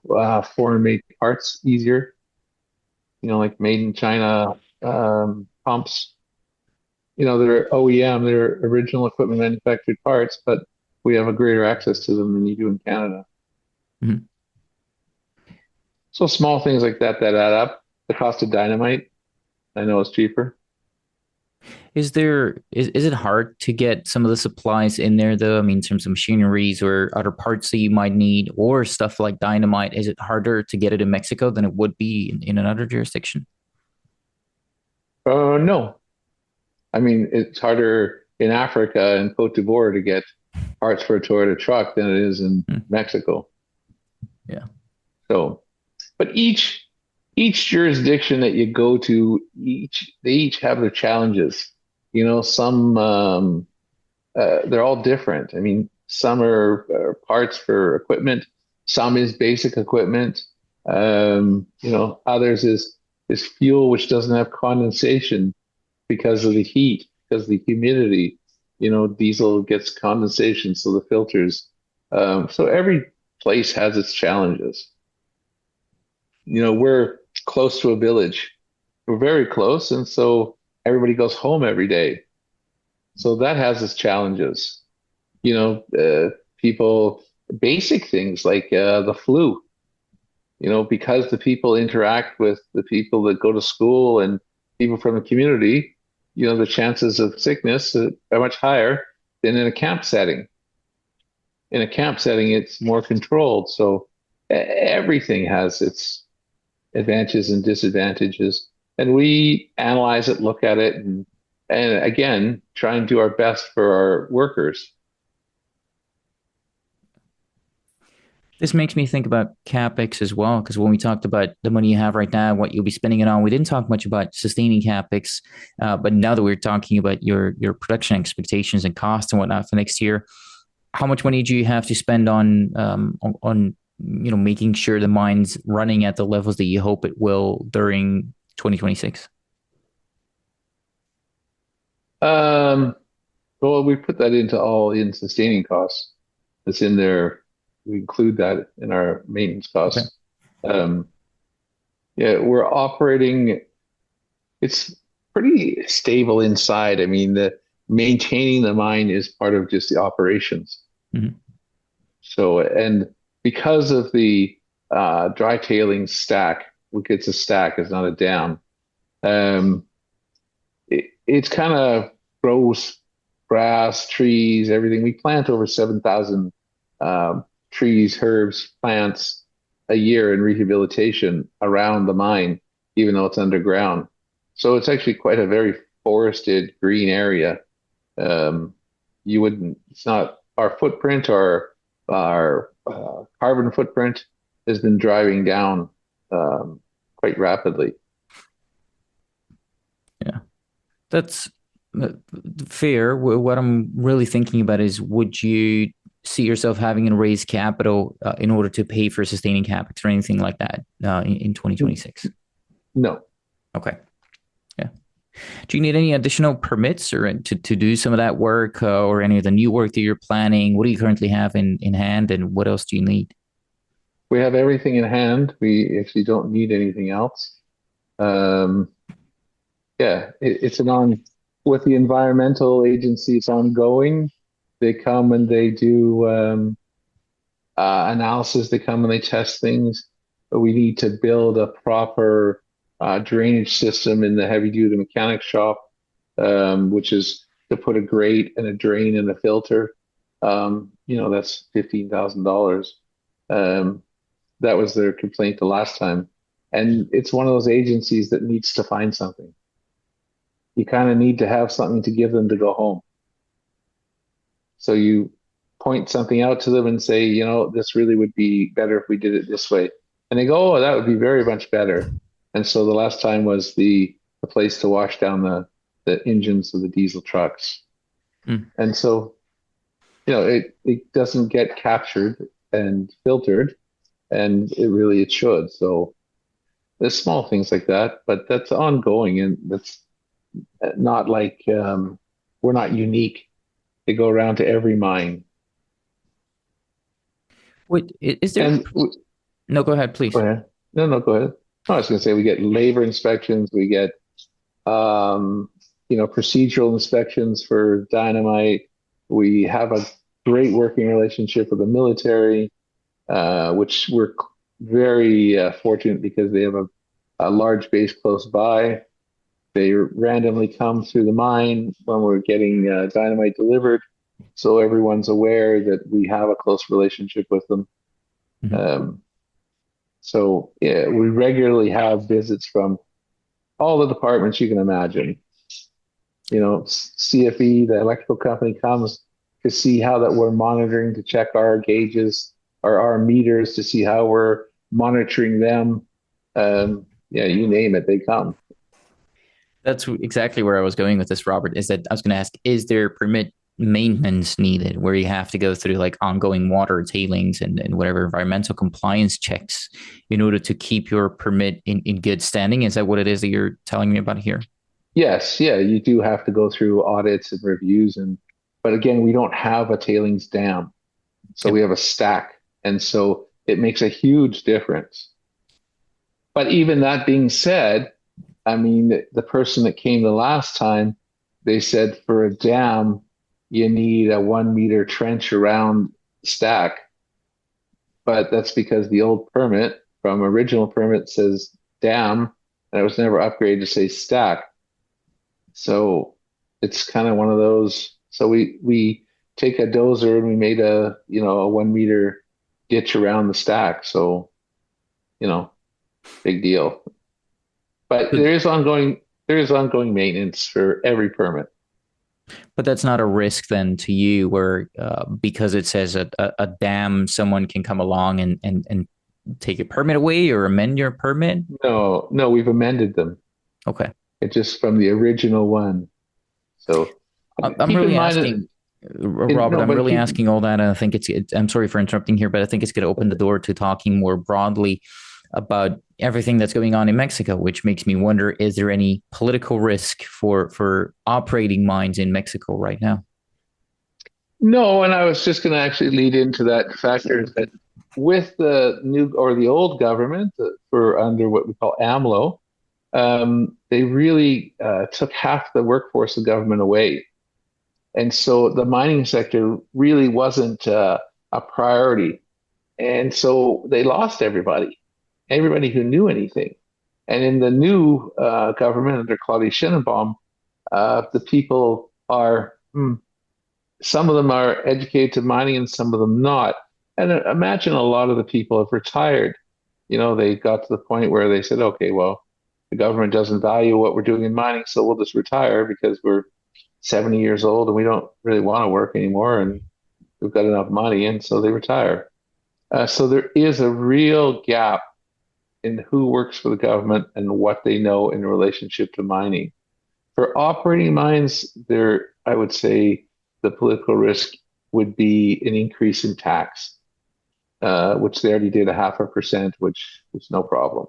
foreign made parts easier, like made in China pumps. They're OEM, they're original equipment manufactured parts, but we have a greater access to them than you do in Canada. mhm. So small things like that add up. The cost of dynamite, I know, is cheaper. Is it hard to get some of the supplies in there though? I mean, in terms of machineries or other parts that you might need, or stuff like dynamite, is it harder to get it in Mexico than it would be in another jurisdiction? No, I mean it's harder in Africa and Côte d'Ivoire to get parts for a Toyota truck than it is in Hmm. Mexico. Yeah. So, but each jurisdiction that you go to, they each have their challenges. Some they're all different. I mean, some are parts for equipment, some is basic equipment. Others is fuel which doesn't have condensation because of the heat, because of the humidity. Diesel gets condensation, so the filters. So every place has its challenges. We're close to a village. We're very close, and so everybody goes home every day. So that has its challenges. People, basic things like the flu, because the people interact with the people that go to school and people from the community, the chances of sickness are much higher than in a camp setting. In a camp setting, it's more controlled. So everything has its advantages and disadvantages. And we analyze it, look at it, and again, try and do our best for our workers. This makes me think about CAPEX as well, because when we talked about the money you have right now, what you'll be spending it on, we didn't talk much about sustaining CAPEX. But now that we're talking about your production expectations and costs and whatnot for next year, how much money do you have to spend on making sure the mine's running at the levels that you hope it will during 2026? Um, well, we put that into all in sustaining costs. It's in there. We include that in our maintenance Okay. costs. Um, yeah, we're operating. It's pretty stable inside. I mean, the maintaining the mine is part of just the operations. Mhm. So, and because of the dry tailings stack, look, it's a stack, it's not a dam. Um, it's kind of grows grass, trees, everything. We plant over 7,000 trees, herbs, plants a year in rehabilitation around the mine, even though it's underground. So it's actually quite a very forested green area. Um, you wouldn't, it's not our footprint or our carbon footprint has been driving down quite rapidly. Yeah, that's uh, fair. What I'm really thinking about is, would you see yourself having to raise capital in order to pay for sustaining capex or anything like that in 2026? No, Okay. Yeah. Do you need any additional permits or to do some of that work or any of the new work that you're planning? What do you currently have in hand, and what else do you need? we have everything in hand. We actually don't need anything else. Um, yeah, it's an on with the environmental agencies ongoing. They come and they do analysis. They come and they test things. But we need to build a proper drainage system in the heavy duty mechanic shop, which is to put a grate and a drain and a filter. That's $15,000. Um, that was their complaint the last time. And it's one of those agencies that needs to find something. You kind of need to have something to give them to go home. So you point something out to them and say, this really would be better if we did it this way. And they go, oh, that would be very much better. And so the last time was the place to wash down the engines of the diesel trucks. Mm. And so, it doesn't get captured and filtered, and it should. So there's small things like that, but that's ongoing, and that's not like we're not unique. They go around to every mine. Wait, is there? And No, go ahead, go please. ahead. No, go ahead. I was going to say we get labor inspections, we get um, procedural inspections for dynamite. We have a great working relationship with the military, which we're very fortunate because they have a large base close by. They randomly come through the mine when we're getting dynamite delivered, so everyone's aware that we have a close relationship with them. Mhm. Um, so yeah, we regularly have visits from all the departments you can imagine. CFE, the electrical company, comes to see how that we're monitoring, to check our gauges or our meters, to see how we're monitoring them. Yeah, you name it, they come. That's exactly where I was going with this, Robert. Is that I was going to ask, is there permit maintenance needed where you have to go through like ongoing water tailings and whatever environmental compliance checks in order to keep your permit in good standing? Is that what it is that you're telling me about here? Yes, yeah, you do have to go through audits and reviews, but again, we don't have a tailings dam, so we Yep. have a stack, and so it makes a huge difference. But even that being said, I mean, the person that came the last time, they said for a dam, you need a 1 meter trench around stack. But that's because the old permit from original permit says dam, and it was never upgraded to say stack. So it's kind of one of those. So we take a dozer and we made a 1 meter ditch around the stack. So, you know, big deal. But But there is ongoing maintenance for every permit. but that's not a risk then to you, where because it says a dam, someone can come along and take your permit away or amend your permit. No, no, we've amended them. Okay. It's just from the original one. So I'm keep in really mind that asking, Robert. no, I'm but really keep asking all that, and I think I'm sorry for interrupting here, but I think it's going to open the door to talking more broadly about everything that's going on in Mexico, which makes me wonder: is there any political risk for operating mines in Mexico right now? no, and I was just going to actually lead into that factor that with the new or the old government for under what we call AMLO, they really took half the workforce of government away. And so the mining sector really wasn't a priority. And so they lost everybody who knew anything. And in the new government under Claudia Sheinbaum, the people some of them are educated to mining and some of them not. And imagine a lot of the people have retired. They got to the point where they said, okay, well, the government doesn't value what we're doing in mining, so we'll just retire because we're 70 years old and we don't really want to work anymore and we've got enough money. And so they retire. So there is a real gap in who works for the government and what they know in relationship to mining. For operating mines, there, I would say the political risk would be an increase in tax, which they already did 0.5%, which was no problem.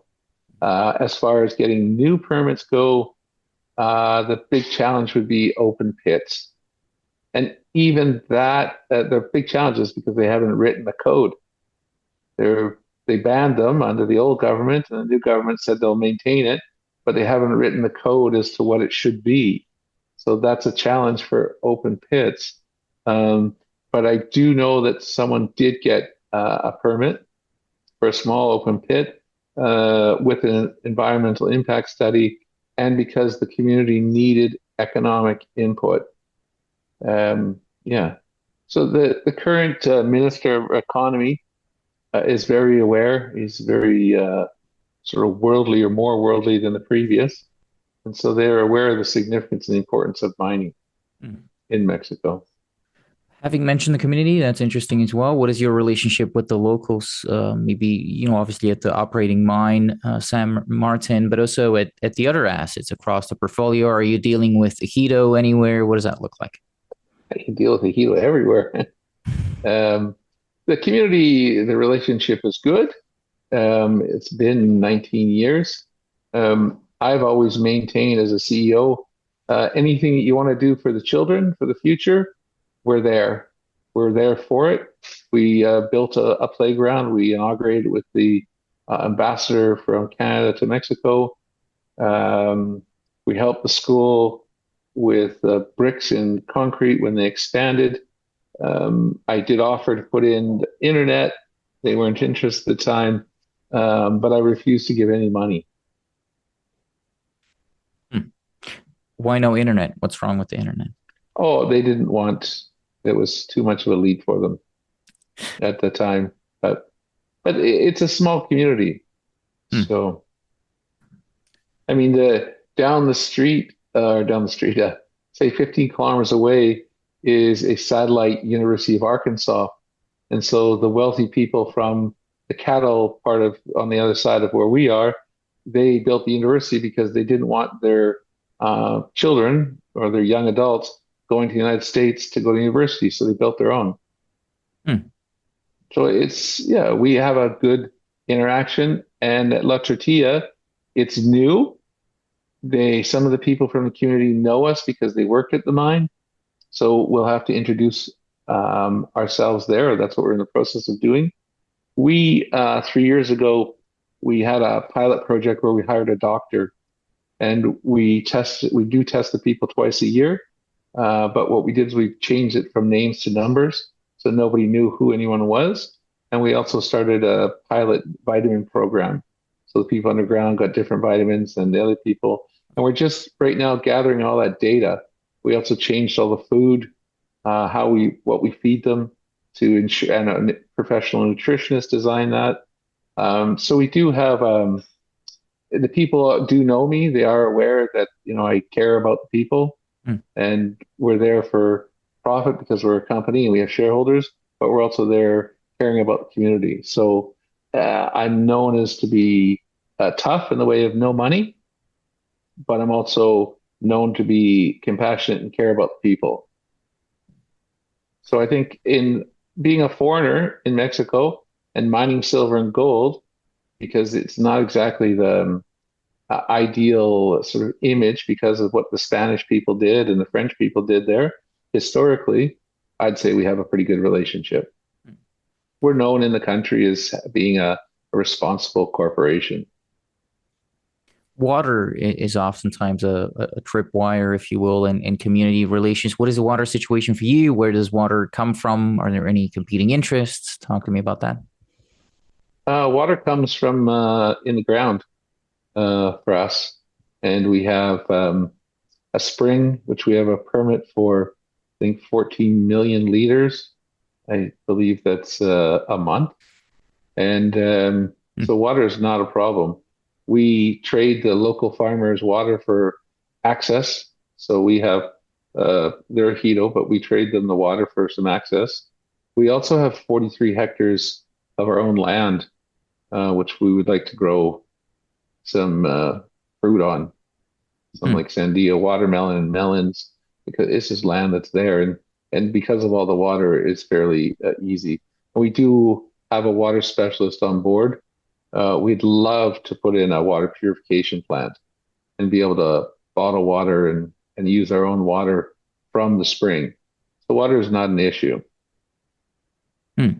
As far as getting new permits go, the big challenge would be open pits. And even that, the big challenge is because they haven't written the code. They banned them under the old government, and the new government said they'll maintain it, but they haven't written the code as to what it should be. So that's a challenge for open pits. But I do know that someone did get a permit for a small open pit with an environmental impact study, and because the community needed economic input. Yeah. So the current Minister of Economy is very aware. He's very sort of worldly, or more worldly than the previous. And so they're aware of the significance and the importance of mining in Mexico. Having mentioned the community, that's interesting as well. What is your relationship with the locals? Maybe, obviously at the operating mine, San Martin, but also at the other assets across the portfolio. Are you dealing with Ejido anywhere? What does that look like? I can deal with Ejido everywhere. The community, the relationship is good. It's been 19 years. I've always maintained as a CEO, anything that you want to do for the children, for the future, we're there. We're there for it. We built a playground. We inaugurated with the ambassador from Canada to Mexico. We helped the school with bricks and concrete when they expanded. I did offer to put in the internet. They weren't interested at the time, but I refused to give any money. Why no internet? What's wrong with the internet? Oh, they didn't want. It was too much of a leap for them at the time. But it's a small community, so I mean, down the street, say 15 kilometers away, is a satellite University of Arkansas. And so the wealthy people from the cattle part of on the other side of where we are, they built the university because they didn't want their children or their young adults going to the United States to go to university. So they built their own. So we have a good interaction. And at La Tortilla, it's new. Some of the people from the community know us because they work at the mine. So we'll have to introduce ourselves there. That's what we're in the process of doing. We 3 years ago, we had a pilot project where we hired a doctor, and we do test the people twice a year. But what we did is we changed it from names to numbers, so nobody knew who anyone was. And we also started a pilot vitamin program, so the people underground got different vitamins than the other people. And we're just right now gathering all that data. We also changed all the food, what we feed them to ensure, and a professional nutritionist designed that. So we do have, the people do know me. They are aware that, I care about the people, and we're there for profit because we're a company and we have shareholders, but we're also there caring about the community. So I'm known as to be tough in the way of no money, but I'm also known to be compassionate and care about the people. So I think in being a foreigner in Mexico and mining silver and gold, because it's not exactly the ideal sort of image because of what the Spanish people did and the French people did there, historically, I'd say we have a pretty good relationship. We're known in the country as being a responsible corporation. Water is oftentimes a tripwire, if you will, in community relations. What is the water situation for you? Where does water come from? Are there any competing interests? Talk to me about that. Water comes from in the ground for us, and we have a spring, which we have a permit for, I think 14 million liters. I believe that's a month. And so water is not a problem. We trade the local farmers water for access. So we have their Ejido, but we trade them the water for some access. We also have 43 hectares of our own land, which we would like to grow some fruit on, some Hmm. like sandia, watermelon, and melons, because it's just land that's there, and because of all the water, it's fairly easy. We do have a water specialist on board. We'd love to put in a water purification plant and be able to bottle water and use our own water from the spring. So water is not an issue. Hmm.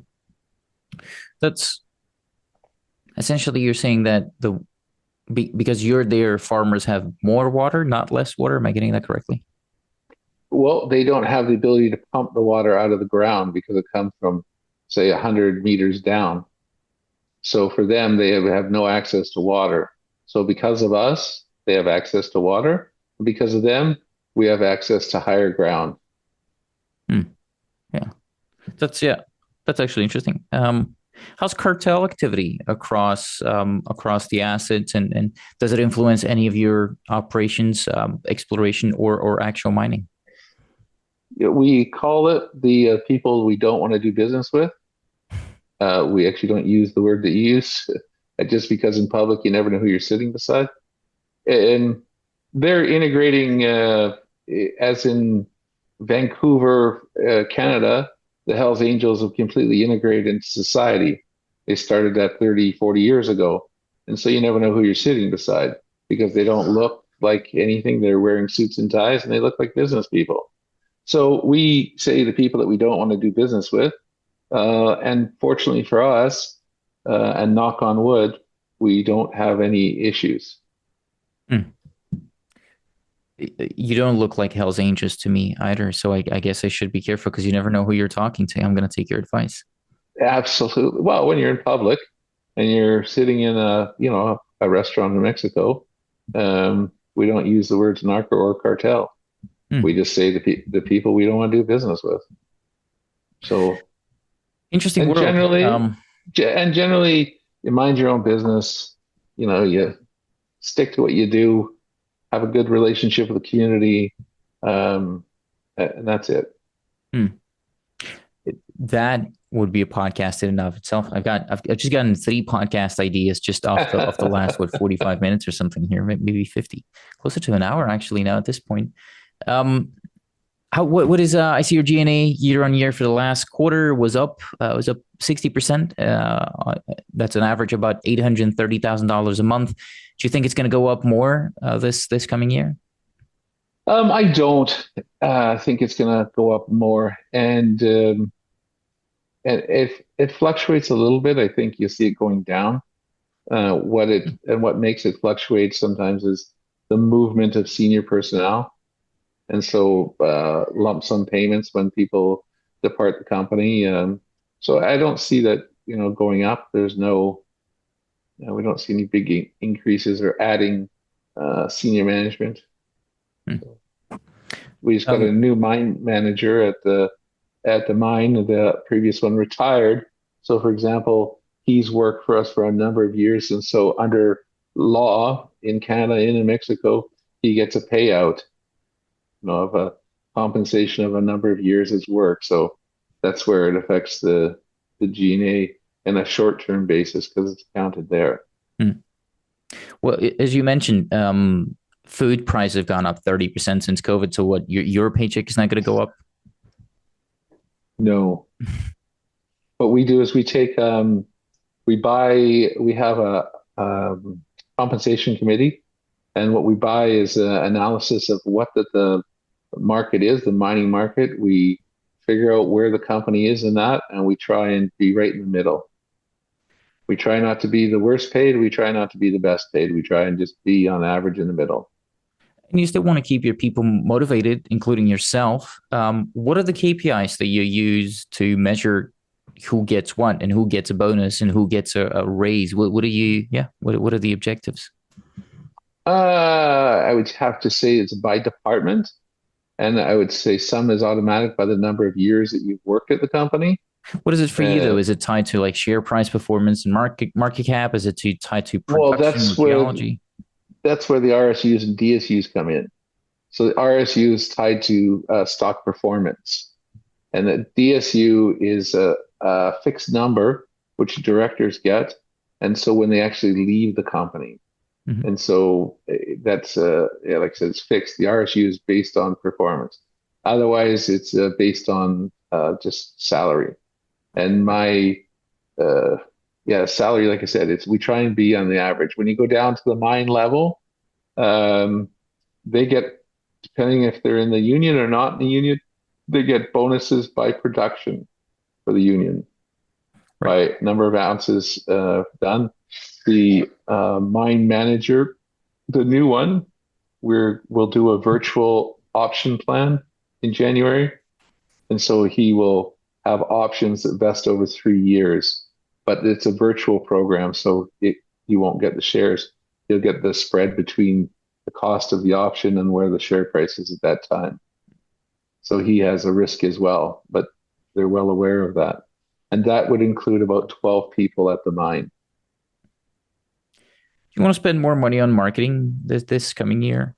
That's essentially you're saying that because you're there, farmers have more water, not less water. Am I getting that correctly? Well, they don't have the ability to pump the water out of the ground because it comes from, say, 100 meters down. So for them, they have no access to water. So because of us, they have access to water. Because of them, we have access to higher ground. Hmm. Yeah. Yeah, that's actually interesting. How's cartel activity across the assets, and does it influence any of your operations, exploration or actual mining? We call it the people we don't want to do business with. We actually don't use the word that you use, just because in public you never know who you're sitting beside. And they're integrating, as in Vancouver, Canada, the Hells Angels have completely integrated into society. They started that 30, 40 years ago. And so you never know who you're sitting beside because they don't look like anything. They're wearing suits and ties and they look like business people. So we say the people that we don't want to do business with. And fortunately for us, and knock on wood, we don't have any issues. Hmm. You don't look like Hell's Angels to me either, so I guess I should be careful because you never know who you're talking to. I'm going to take your advice. Absolutely. Well, when you're in public and you're sitting in a restaurant in Mexico, we don't use the words narco or cartel. Hmm. We just say the people we don't want to do business with. So, Interesting and world. generally, you mind your own business. You stick to what you do, have a good relationship with the community, um, and that's it. Hmm. That would be a podcast in and of itself. I've just gotten three podcast ideas just off the last 45 minutes or something here, maybe 50, closer to an hour actually now at this point. Um, what is I see your G&A year on year for the last quarter was up 60%. That's an average about $830,000 a month. Do you think it's going to go up more this coming year? I don't think it's going to go up more, and if it fluctuates a little bit, I think you'll see it going down. What makes it fluctuate sometimes is the movement of senior personnel, and so lump sum payments when people depart the company. So I don't see that going up. We don't see any big increases or adding senior management. Hmm. We just got a Um, new mine manager at the mine. The previous one retired. So, for example, he's worked for us for a number of years. And so, under law in Canada and in Mexico, he gets a payout, of a compensation of a number of years' work. So, that's where it affects the G&A in a short-term basis because it's counted there. hmm. Well, as you mentioned, food prices have gone up 30% since COVID. So what your paycheck is not going to go up? No, what we do is we have a compensation committee. And what we buy is an analysis of what the market is, the mining market. We figure out where the company is in that, and we try and be right in the middle. We try not to be the worst paid. We try not to be the best paid. We try and just be on average in the middle. And you still want to keep your people motivated, including yourself. What are the KPIs that you use to measure who gets what and who gets a bonus and who gets a raise? What are you? Yeah. What are the objectives? I would have to say it's by department, and I would say some is automatic by the number of years that you've worked at the company. What is it for you Uh, though? Is it tied to like share price performance and market cap? Is it tied to well, production or geology? that's where the RSUs and DSUs come in. So the RSU is tied to stock performance, and the DSU is a fixed number which directors get, and so when they actually leave the company. Mhm. And so that's, yeah, like I said, it's fixed. The RSU is based on performance. Otherwise, it's based on just salary. And my, uh, yeah, salary, like I said, it's we try and be on the average. When you go down to the mine level, um, they get, depending if they're in the union or not in the union, they get bonuses by production for the union, Right. by number of ounces done. The mine manager, the new one, we'll do a virtual option plan in January, and so he will have options that vest over 3 years. But it's a virtual program, so you won't get the shares. You'll get the spread between the cost of the option and where the share price is at that time. So he has a risk as well, but they're well aware of that. And that would include about 12 people at the mine. Do you want to spend more money on marketing this coming year?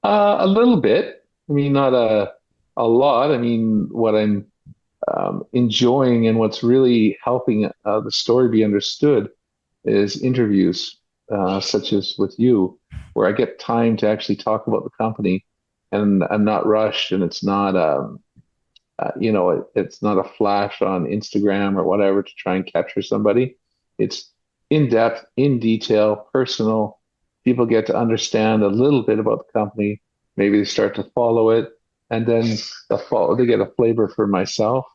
A little bit. I mean, not a lot. I mean, what I'm enjoying and what's really helping the story be understood is interviews, such as with you, where I get time to actually talk about the company, and I'm not rushed, and it's not it's not a flash on Instagram or whatever to try and capture somebody. It's in depth, in detail, personal. People get to understand a little bit about the company. Maybe they start to follow it, and then they get a flavor for myself.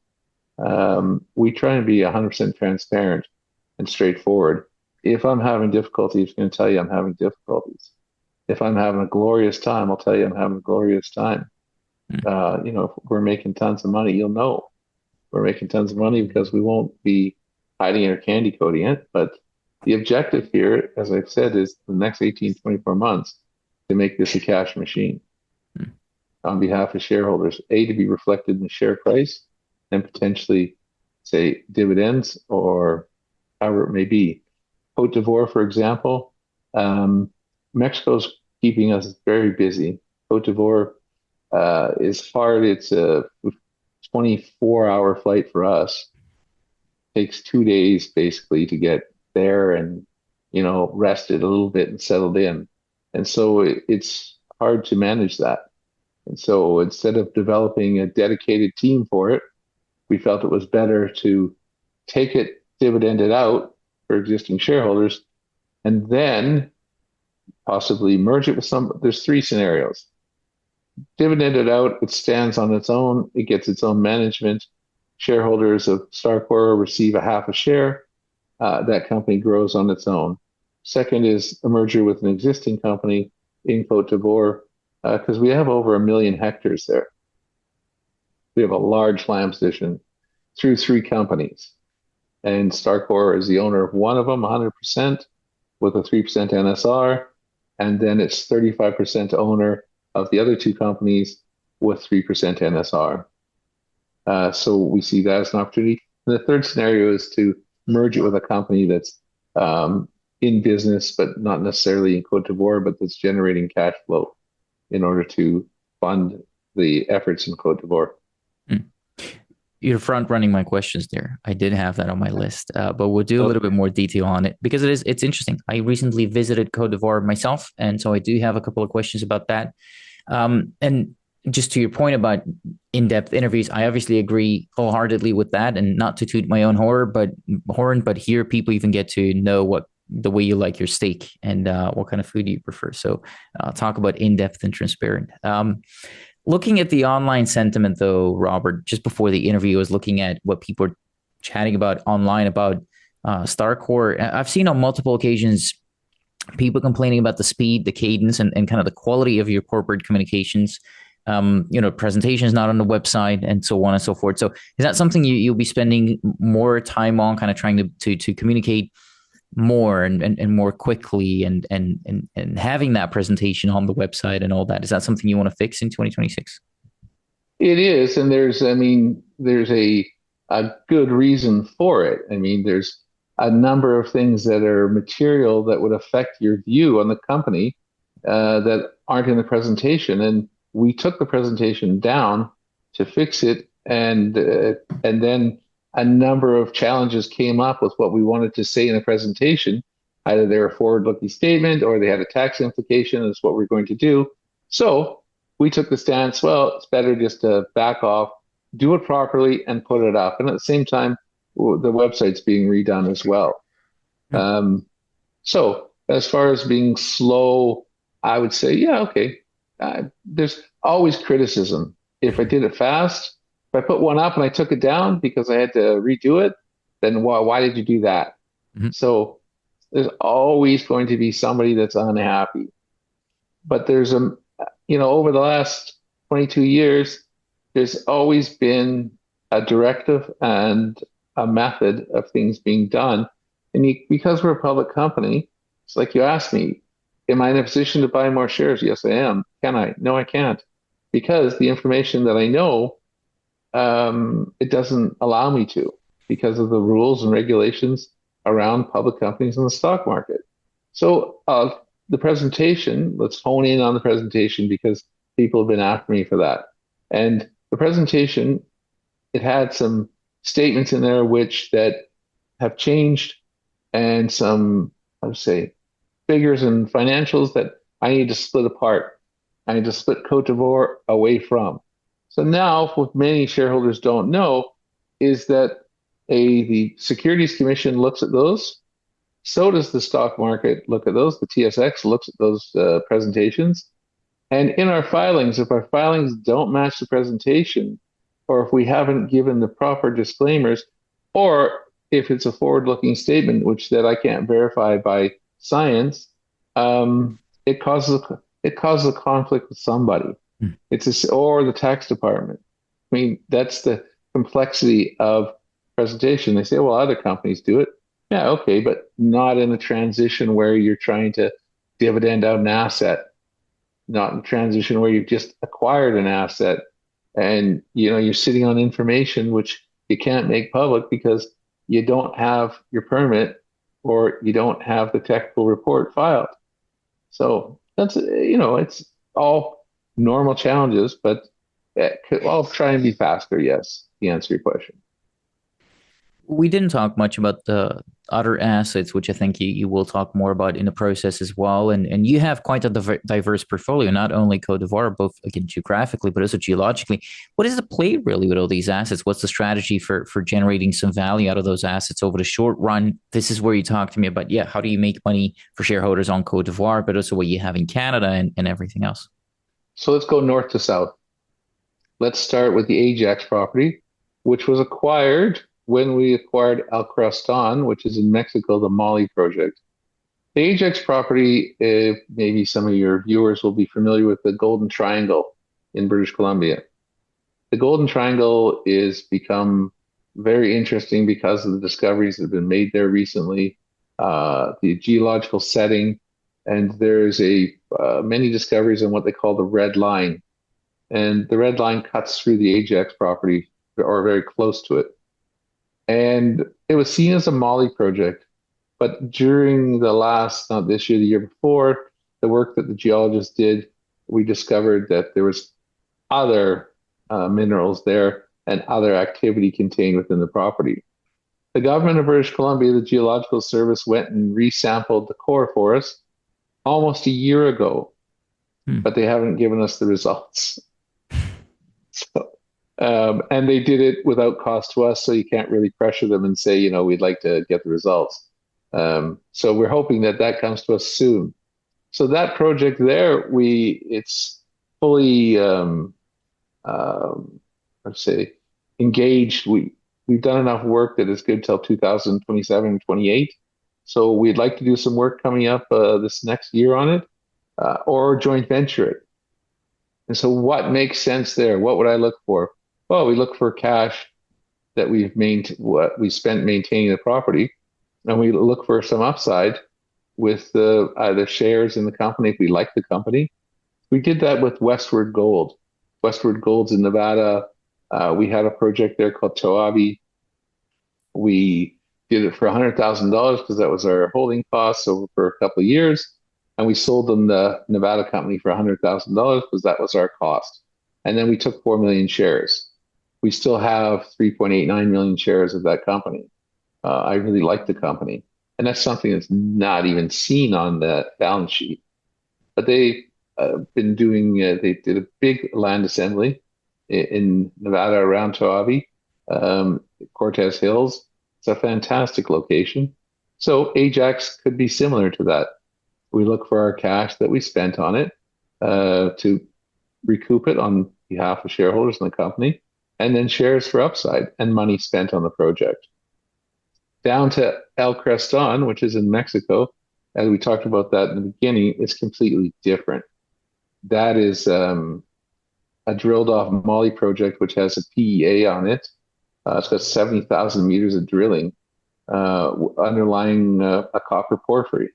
We try and be 100% transparent and straightforward. If I'm having difficulties, I'm going to tell you I'm having difficulties. If I'm having a glorious time, I'll tell you I'm having a glorious time. Mm. If we're making tons of money, you'll know we're making tons of money because we won't be hiding or candy coating it. But the objective here, as I've said, is the next 18, 24 months to make this a cash machine Mm. on behalf of shareholders, A, to be reflected in the share price and potentially, say, dividends or however it may be. Côte d'Ivoire, for example, um, Mexico's keeping us very busy. Côte d'Ivoire is hard. It's a 24-hour flight for us. Takes 2 days basically to get there and, rested a little bit and settled in. And so it's hard to manage that. And so instead of developing a dedicated team for it, we felt it was better to take it, dividend it out for existing shareholders, and then possibly merge it with some. There's three scenarios. Dividend it out, it stands on its own, it gets its own management. Shareholders of Starcore receive a half a share. That company grows on its own. Second is a merger with an existing company in Côte d'Ivoire, because we have over 1 million hectares there. We have a large land position through three companies. And Starcore is the owner of one of them, 100%, with a 3% NSR. And then it's 35% owner of the other two companies with 3% NSR. So we see that as an opportunity. And the third scenario is to merge it with a company that's in business, but not necessarily in Côte d'Ivoire, but that's generating cash flow in order to fund the efforts in Côte d'Ivoire. Mm. You're front running my questions there. I did have that on my list, but we'll do a little bit more detail on it because it's interesting. I recently visited Côte d'Ivoire myself, and so I do have a couple of questions about that. And just to your point about in-depth interviews, I obviously agree wholeheartedly with that, and not to toot my own horn, but here people even get to know what the way you like your steak and what kind of food you prefer. So talk about in-depth and transparent. Looking at the online sentiment, though, Robert, just before the interview, I was looking at what people are chatting about online about Starcore. I've seen on multiple occasions people complaining about the speed, the cadence, and kind of the quality of your corporate communications. Presentation is not on the website, and so on and so forth. So, is that something you'll be spending more time on, kind of trying to communicate more and more quickly, and having that presentation on the website and all that? Is that something you want to fix in 2026? It is, and there's a good reason for it. I mean, there's a number of things that are material that would affect your view on the company that aren't in the presentation, and we took the presentation down to fix it, and then a number of challenges came up with what we wanted to say in the presentation, Either they're a forward-looking statement or they had a tax implication. That's what we're going to do. So we took the stance, well, it's better just to back off, do it properly, and put it up. And at the same time, the website's being redone as well. Hmm. So as far as being slow, I would say, yeah, okay. There's always criticism. If I did it fast, if I put one up and I took it down because I had to redo it, then why did you do that? Mhm. So there's always going to be somebody that's unhappy. But over the last 22 years, there's always been a directive and a method of things being done. And because we're a public company, it's like you asked me, am I in a position to buy more shares? Yes, I am. Can I? No, I can't. Because the information that I know, it doesn't allow me to because of the rules and regulations around public companies in the stock market. So the presentation, let's hone in on the presentation because people have been after me for that. And the presentation, it had some statements in there which that have changed and some, I would say, figures and financials that I need to split apart. I need to split Côte d'Ivoire away from. So now, what many shareholders don't know is that the Securities Commission looks at those. So does the stock market look at those. The TSX looks at those presentations. And in our filings, if our filings don't match the presentation, or if we haven't given the proper disclaimers, or if it's a forward-looking statement, which that I can't verify by science, it causes a conflict with somebody. Hmm. Or the tax department. I mean, that's the complexity of presentation. They say, well, other companies do it. Yeah, okay, but not in a transition where you're trying to dividend out an asset, not in a transition where you've just acquired an asset and you're sitting on information which you can't make public because you don't have your permit or you don't have the technical report filed. So it's all normal challenges, but I'll try and be faster. Yes, to answer your question. We didn't talk much about the other assets, which I think you will talk more about in the process as well. And you have quite a diverse portfolio, not only Cote d'Ivoire, both again geographically, but also geologically. What is the play really with all these assets? What's the strategy for generating some value out of those assets over the short run? This is where you talk to me about, yeah, how do you make money for shareholders on Cote d'Ivoire, but also what you have in Canada and everything else? So let's go north to south. Let's start with the Ajax property, which was acquired when we acquired El Craston, which is in Mexico, the Mali project. The Ajax property, maybe some of your viewers will be familiar with the Golden Triangle in British Columbia. The Golden Triangle is become very interesting because of the discoveries that have been made there recently, the geological setting, and there's many discoveries on what they call the red line. And the red line cuts through the Ajax property or very close to it. And it was seen as a Mali project. But during not this year, the year before, the work that the geologists did, we discovered that there was other minerals there and other activity contained within the property. The government of British Columbia, the Geological Service, went and resampled the core for us almost a year ago, Hmm. but they haven't given us the results. So, and they did it without cost to us, so you can't really pressure them and say, we'd like to get the results. So we're hoping that that comes to us soon. So that project there, it's fully, let's say, engaged. We've done enough work that is good till 2027 and 28. So we'd like to do some work coming up this next year on it, or joint venture it. And so what makes sense there? What would I look for? Well, we look for cash that what we spent maintaining the property, and we look for some upside with either shares in the company if we like the company. We did that with Westward Gold. Westward Gold's in Nevada. We had a project there called Toabi. We did it for $100,000 because that was our holding costs over for a couple of years. And we sold them the Nevada company for $100,000 because that was our cost. And then we took 4 million shares. We still have 3.89 million shares of that company. I really like the company. And that's something that's not even seen on the balance sheet. But they been doing, they did a big land assembly in Nevada around Toavi, Cortez Hills. It's a fantastic location. So Ajax could be similar to that. We look for our cash that we spent on it to recoup it on behalf of shareholders in the company, and then shares for upside and money spent on the project. Down to El Creston, which is in Mexico, as we talked about that in the beginning, it's completely different. That is a drilled off Moly project, which has a PEA on it. It's got 70,000 meters of drilling underlying a copper porphyry.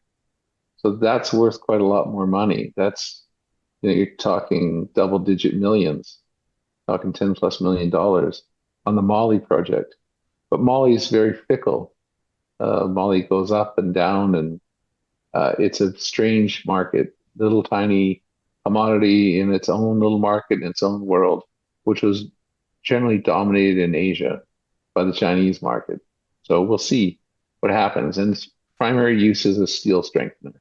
So that's worth quite a lot more money. That's, you're talking double digit millions, talking 10 plus $1 million on the Moly project. But Moly is very fickle. Moly goes up and down, and it's a strange market, little tiny commodity in its own little market in its own world, which was generally dominated in Asia by the Chinese market. So we'll see what happens. And its primary use is a steel strengthener.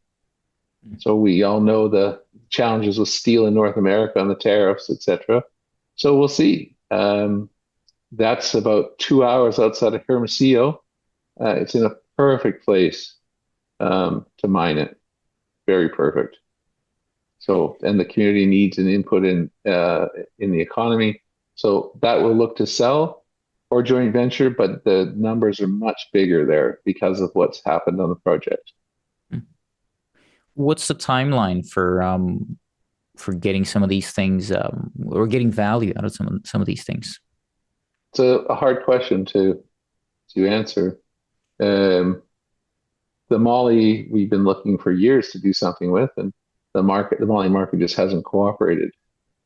So we all know the challenges with steel in North America and the tariffs, etc. So we'll see. That's about 2 hours outside of Hermosillo. It's in a perfect place to mine it. Very perfect. So, and the community needs an input in the economy. So that will look to sell or joint venture, but the numbers are much bigger there because of what's happened on the project. What's the timeline for getting some of these things or getting value out of some of these things? It's a hard question to answer. Um, the Moly we've been looking for years to do something with, and the Moly market just hasn't cooperated.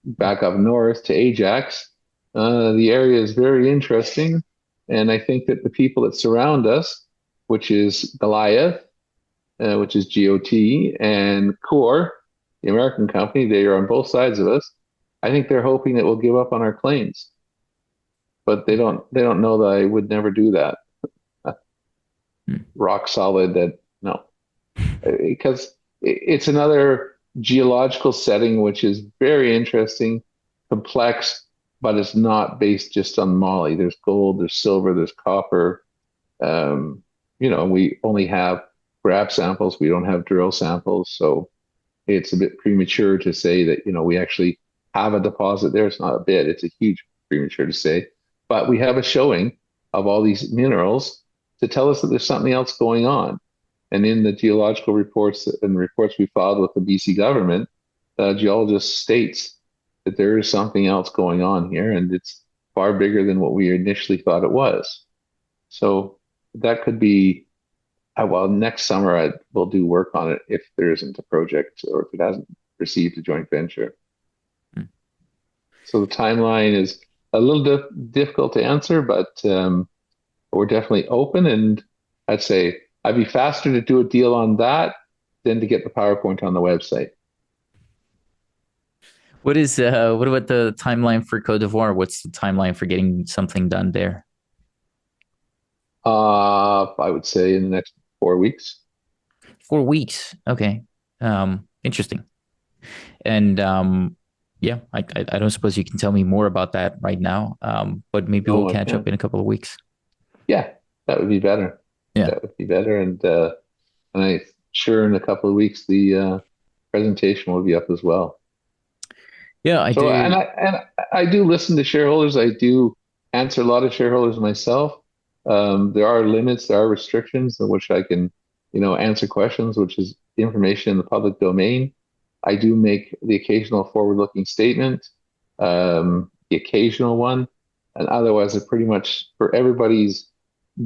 Back up north to Ajax, the area is very interesting, and I think that the people that surround us, which is Goliath, which is GOT, and Core, the American company, they are on both sides of us. I think they're hoping that we'll give up on our claims, but they don't know that I would never do that. Rock solid that no, because it's another geological setting which is very interesting, complex, but it's not based just on moly. There's gold, there's silver, there's copper. We only have grab samples. We don't have drill samples, so it's a bit premature to say that we actually have a deposit there. It's not a bit; it's a huge premature to say, but we have a showing of all these minerals to tell us that there's something else going on. And in the geological reports and reports we filed with the BC government, the geologist states that there is something else going on here, and it's far bigger than what we initially thought it was. So that could be, well, next summer we'll do work on it if there isn't a project or if it hasn't received a joint venture. Hmm. So the timeline is a little difficult to answer, but we're definitely open. And I'd say I'd be faster to do a deal on that than to get the PowerPoint on the website. What about the timeline for Côte d'Ivoire? What's the timeline for getting something done there? I would say in the next 4 weeks. 4 weeks. Okay. Interesting. And yeah, I don't suppose you can tell me more about that right now. But maybe we'll No, I catch up can't. in a couple of weeks. Yeah, that would be better. Yeah. That would be better. And I sure in a couple of weeks the presentation will be up as well. Yeah, I So do. and I do listen to shareholders. I do answer a lot of shareholders myself. There are limits, there are restrictions in which I can, answer questions, which is information in the public domain. I do make the occasional forward-looking statement, the occasional one, and otherwise, I pretty much for everybody's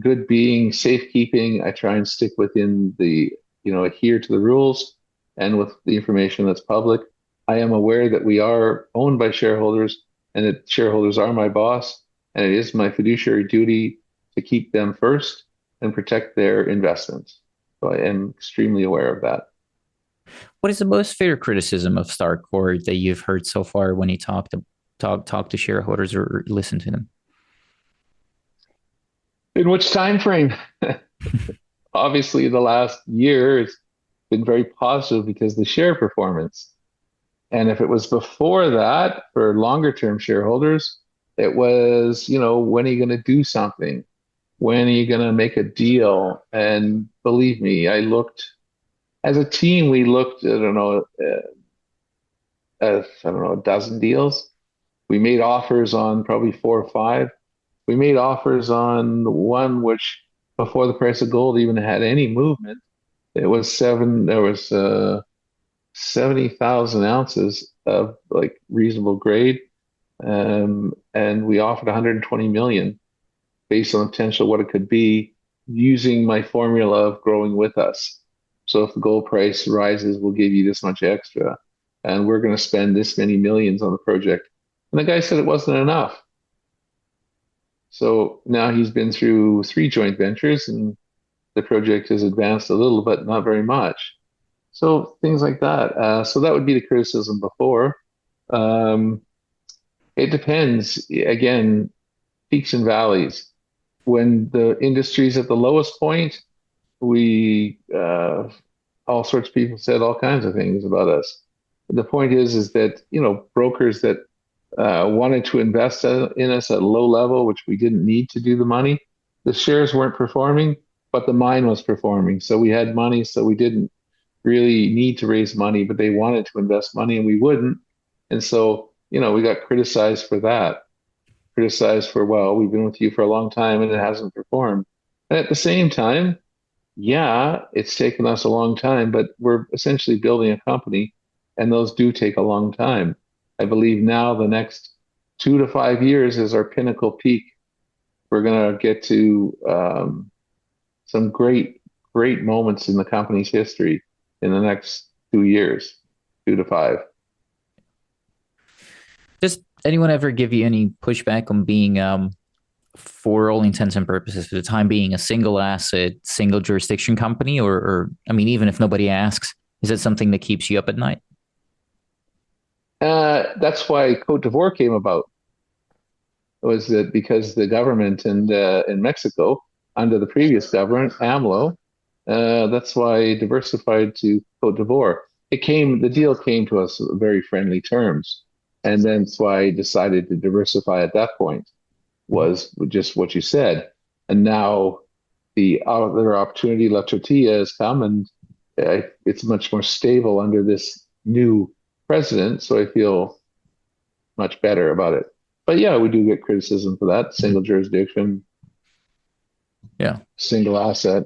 good being, safekeeping, I try and stick within adhere to the rules and with the information that's public. I am aware that we are owned by shareholders and that shareholders are my boss, and it is my fiduciary duty to keep them first and protect their investments. So I am extremely aware of that. What is the most fair criticism of Starcore that you've heard so far when you talk to shareholders or listen to them? In which time frame? obviously the last year has been very positive because the share performance. And if it was before that for longer term shareholders, it was, when are you going to do something? When are you going to make a deal? And believe me, as a team, we looked, I don't know, a dozen deals. We made offers on probably four or five. We made offers on one which, before the price of gold even had any movement, it was there was 70,000 ounces of like reasonable grade. And we offered 120 million based on the potential of what it could be using my formula of growing with us. So if the gold price rises, we'll give you this much extra. And we're going to spend this many millions on the project. And the guy said it wasn't enough. So now he's been through three joint ventures and the project has advanced a little, but not very much. So things like that. So that would be the criticism before. Um, it depends. Again, peaks and valleys. When the industry's at the lowest point, we all sorts of people said all kinds of things about us. The point is that brokers that wanted to invest in us at a low level, which we didn't need to do the money, the shares weren't performing, but the mine was performing. So we had money, so we didn't really need to raise money, but they wanted to invest money and we wouldn't. And so, we got criticized for that, criticized for, well, we've been with you for a long time and it hasn't performed. And at the same time, yeah, it's taken us a long time, but we're essentially building a company and those do take a long time. I believe now the next 2 to 5 years is our pinnacle peak. We're going to get to some great, great moments in the company's history in the next 2 years, 2 to 5. Does anyone ever give you any pushback on being, for all intents and purposes, for the time being, a single asset, single jurisdiction company? Or I mean, even if nobody asks, is it something that keeps you up at night? That's why Côte d'Ivoire came about. Was that because the government in Mexico, under the previous government, AMLO, that's why I diversified to Côte d'Ivoire. The deal came to us with very friendly terms. And then that's why I decided to diversify at that point, was just what you said. And now the other opportunity, La Tortilla, has come and it's much more stable under this new president. So I feel much better about it. But yeah, we do get criticism for that single jurisdiction, Yeah. single asset.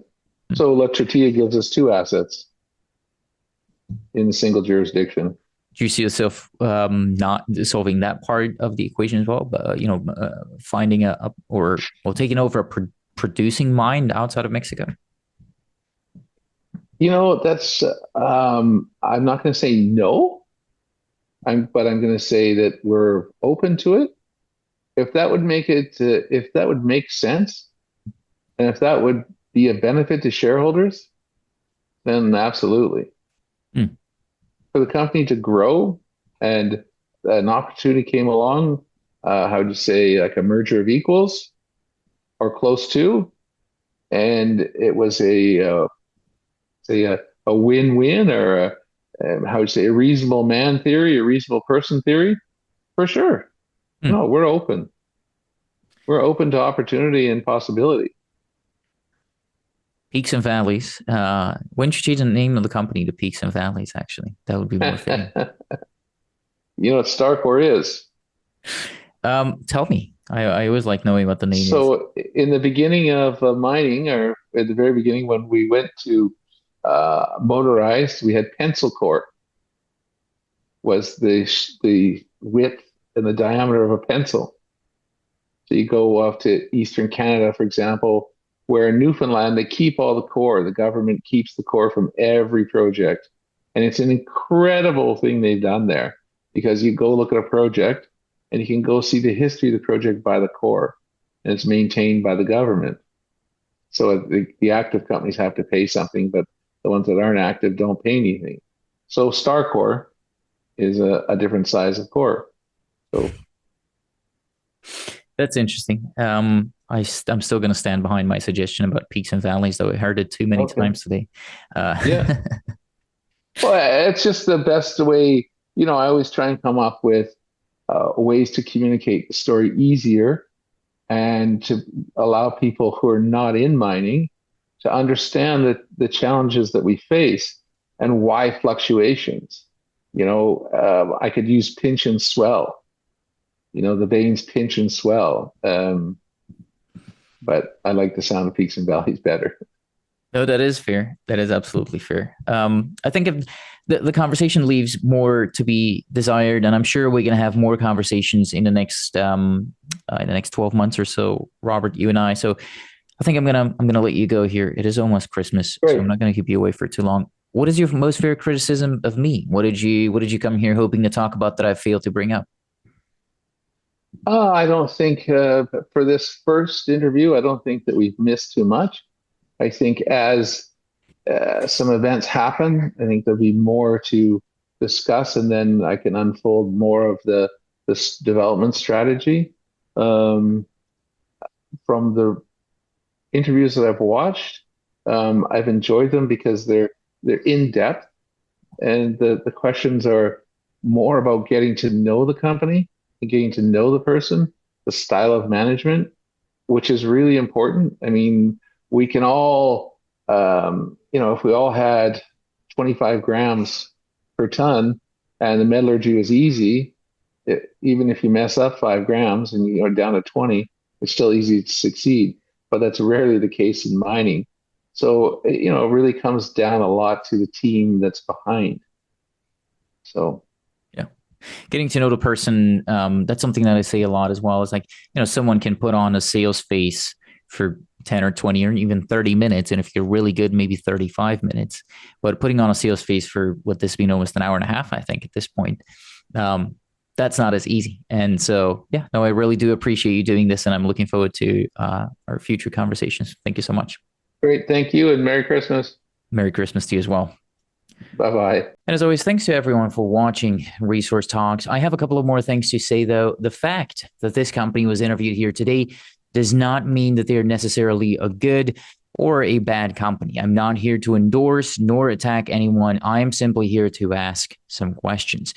So La Tortilla gives us two assets in the single jurisdiction. Do you see yourself not solving that part of the equation as well? But finding or taking over a producing mine outside of Mexico. That's I'm not going to say no. But I'm going to say that we're open to it. If that would make sense, and if that would be a benefit to shareholders, then absolutely. Hmm. For the company to grow and an opportunity came along, how would you say, like a merger of equals or close to, and it was say a win-win or how would you say, a reasonable man theory, a reasonable person theory, for sure. Hmm. No, we're open. We're open to opportunity and possibility. Peaks and valleys. When should you change the name of the company to Peaks and Valleys? Actually, that would be more fitting. You know what Starcore is? Tell me. I always like knowing what the name is. So in the beginning of mining, or at the very beginning when we went to motorized, we had pencil core was the width and the diameter of a pencil. So you go off to Eastern Canada, for example, where in Newfoundland they keep all the core. The government keeps the core from every project. And it's an incredible thing they've done there because you go look at a project and you can go see the history of the project by the core and it's maintained by the government. So the active companies have to pay something, but the ones that aren't active don't pay anything. So Starcore is a different size of core. So That's interesting. I'm still going to stand behind my suggestion about peaks and valleys, though I heard it too many Okay. times today. Yeah. Well, it's just the best way. I always try and come up with ways to communicate the story easier and to allow people who are not in mining to understand the challenges that we face and why fluctuations. I could use pinch and swell. The veins pinch and swell. But I like the sound of peaks and valleys better. No, that is fair. That is absolutely fair. I think if the conversation leaves more to be desired, and I'm sure we're going to have more conversations in the next 12 months or so, Robert, you and I. So I think I'm gonna let you go here. It is almost Christmas, so I'm Great. not gonna keep you away for too long. What is your most fair criticism of me? What did you come here hoping to talk about that I failed to bring up? I don't think for this first interview, I don't think that we've missed too much. I think as some events happen, I think there'll be more to discuss, and then I can unfold more of the this development strategy. Um, from the interviews that I've watched, I've enjoyed them because they're in depth, and the questions are more about getting to know the company and getting to know the person, the style of management, which is really important. I mean, we can all, if we all had 25 grams per ton and the metallurgy was easy, even if you mess up 5 grams and you're down to 20, it's still easy to succeed. But that's rarely the case in mining. So, it really comes down a lot to the team that's behind. So, Yeah. Getting to know the person, that's something that I say a lot as well. Is like, someone can put on a sales face for 10 or 20 or even 30 minutes. And if you're really good, maybe 35 minutes. But putting on a sales face for what this been almost an hour and a half, I think, at this point, um, that's not as easy. And so, yeah, no, I really do appreciate you doing this. And I'm looking forward to our future conversations. Thank you so much. great. Thank you and Merry Christmas. Merry Christmas to you as well. Bye bye. And as always, thanks to everyone for watching Resource Talks. I have a couple of more things to say, though. The fact that this company was interviewed here today does not mean that they're necessarily a good or a bad company. I'm not here to endorse nor attack anyone. I am simply here to ask some questions.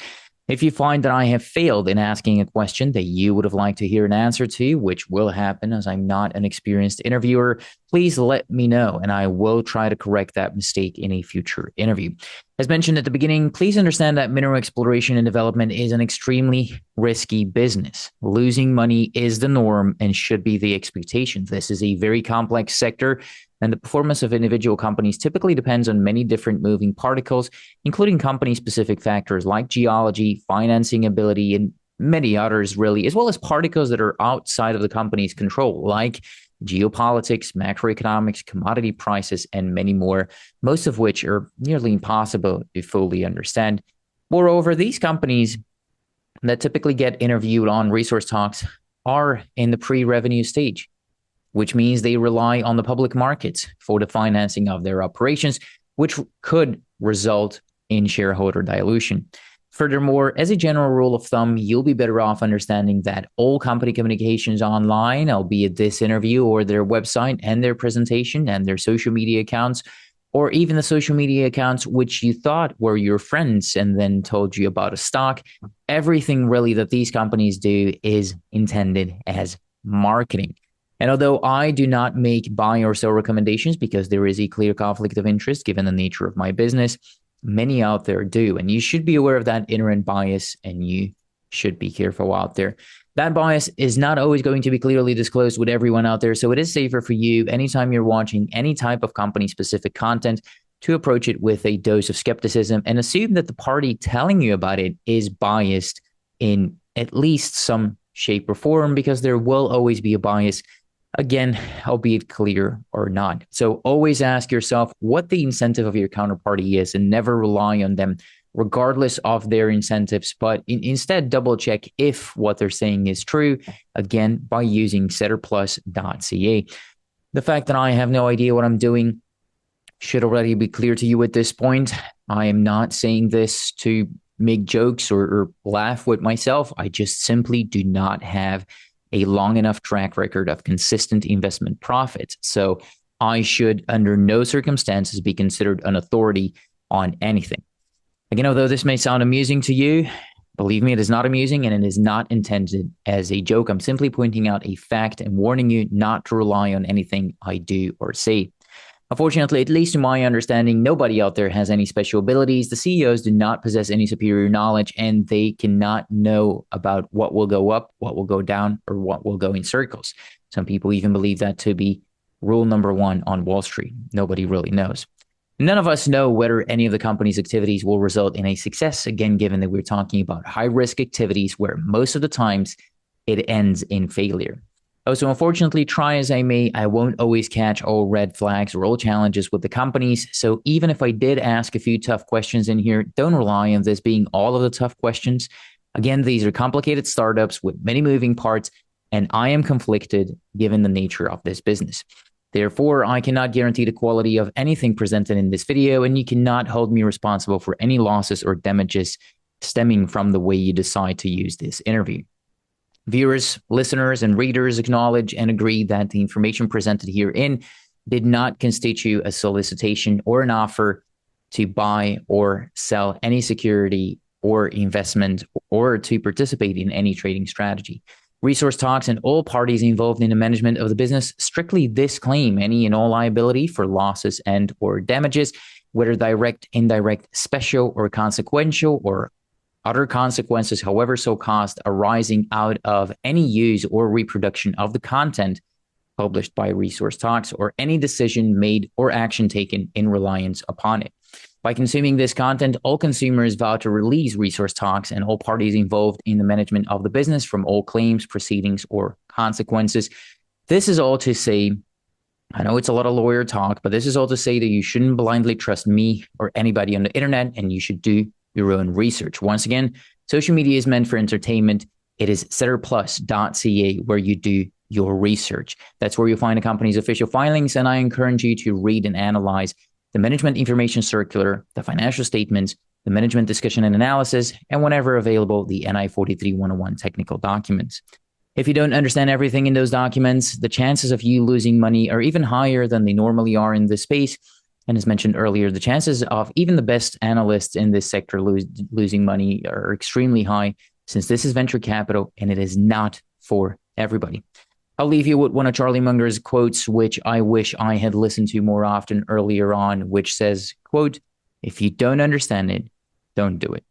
If you find that I have failed in asking a question that you would have liked to hear an answer to, which will happen as I'm not an experienced interviewer, please let me know and I will try to correct that mistake in a future interview. As mentioned at the beginning, please understand that mineral exploration and development is an extremely risky business. Losing money is the norm and should be the expectation. This is a very complex sector, and the performance of individual companies typically depends on many different moving particles, including company-specific factors like geology, financing ability, and many others, really, as well as particles that are outside of the company's control, like geopolitics, macroeconomics, commodity prices, and many more, most of which are nearly impossible to fully understand. Moreover, these companies that typically get interviewed on Resource Talks are in the pre-revenue stage, which means they rely on the public markets for the financing of their operations, which could result in shareholder dilution. Furthermore, as a general rule of thumb, you'll be better off understanding that all company communications online, albeit this interview or their website and their presentation and their social media accounts, or even the social media accounts which you thought were your friends and then told you about a stock, everything really that these companies do is intended as marketing. And although I do not make buy or sell recommendations because there is a clear conflict of interest given the nature of my business, many out there do. And you should be aware of that inherent bias and you should be careful out there. That bias is not always going to be clearly disclosed with everyone out there. So it is safer for you anytime you're watching any type of company specific content to approach it with a dose of skepticism and assume that the party telling you about it is biased in at least some shape or form, because there will always be a bias. Again, albeit clear or not. So always ask yourself what the incentive of your counterparty is and never rely on them regardless of their incentives, but instead double check if what they're saying is true, again, by using setterplus.ca. The fact that I have no idea what I'm doing should already be clear to you at this point. I am not saying this to make jokes or laugh with myself. I just simply do not have a long enough track record of consistent investment profits. So I should, under no circumstances, be considered an authority on anything. Again, although this may sound amusing to you, believe me, it is not amusing and it is not intended as a joke. I'm simply pointing out a fact and warning you not to rely on anything I do or say. Unfortunately, at least to my understanding, nobody out there has any special abilities. The CEOs do not possess any superior knowledge, and they cannot know about what will go up, what will go down, or what will go in circles. Some people even believe that to be rule number one on Wall Street. Nobody really knows. None of us know whether any of the company's activities will result in a success, again, given that we're talking about high-risk activities where most of the times it ends in failure. So unfortunately, try as I may, I won't always catch all red flags or all challenges with the companies. So even if I did ask a few tough questions in here, don't rely on this being all of the tough questions. Again, these are complicated startups with many moving parts, and I am conflicted given the nature of this business. Therefore, I cannot guarantee the quality of anything presented in this video, and you cannot hold me responsible for any losses or damages stemming from the way you decide to use this interview. Viewers, listeners, and readers acknowledge and agree that the information presented herein did not constitute a solicitation or an offer to buy or sell any security or investment or to participate in any trading strategy. Resource Talks and all parties involved in the management of the business strictly disclaim any and all liability for losses and or damages, whether direct, indirect, special, or consequential, or other consequences, however so caused, arising out of any use or reproduction of the content published by Resource Talks or any decision made or action taken in reliance upon it. By consuming this content, all consumers vow to release Resource Talks and all parties involved in the management of the business from all claims, proceedings, or consequences. This is all to say, I know it's a lot of lawyer talk, but this is all to say that you shouldn't blindly trust me or anybody on the internet, and you should do your own research. Once again, social media is meant for entertainment. It is setterplus.ca where you do your research. That's where you'll find the company's official filings, and I encourage you to read and analyze the Management Information Circular, the financial statements, the Management Discussion and Analysis, and whenever available, the NI 43-101 technical documents. If you don't understand everything in those documents, the chances of you losing money are even higher than they normally are in this space. And as mentioned earlier, the chances of even the best analysts in this sector losing money are extremely high, since this is venture capital and it is not for everybody. I'll leave you with one of Charlie Munger's quotes, which I wish I had listened to more often earlier on, which says, quote, "If you don't understand it, don't do it."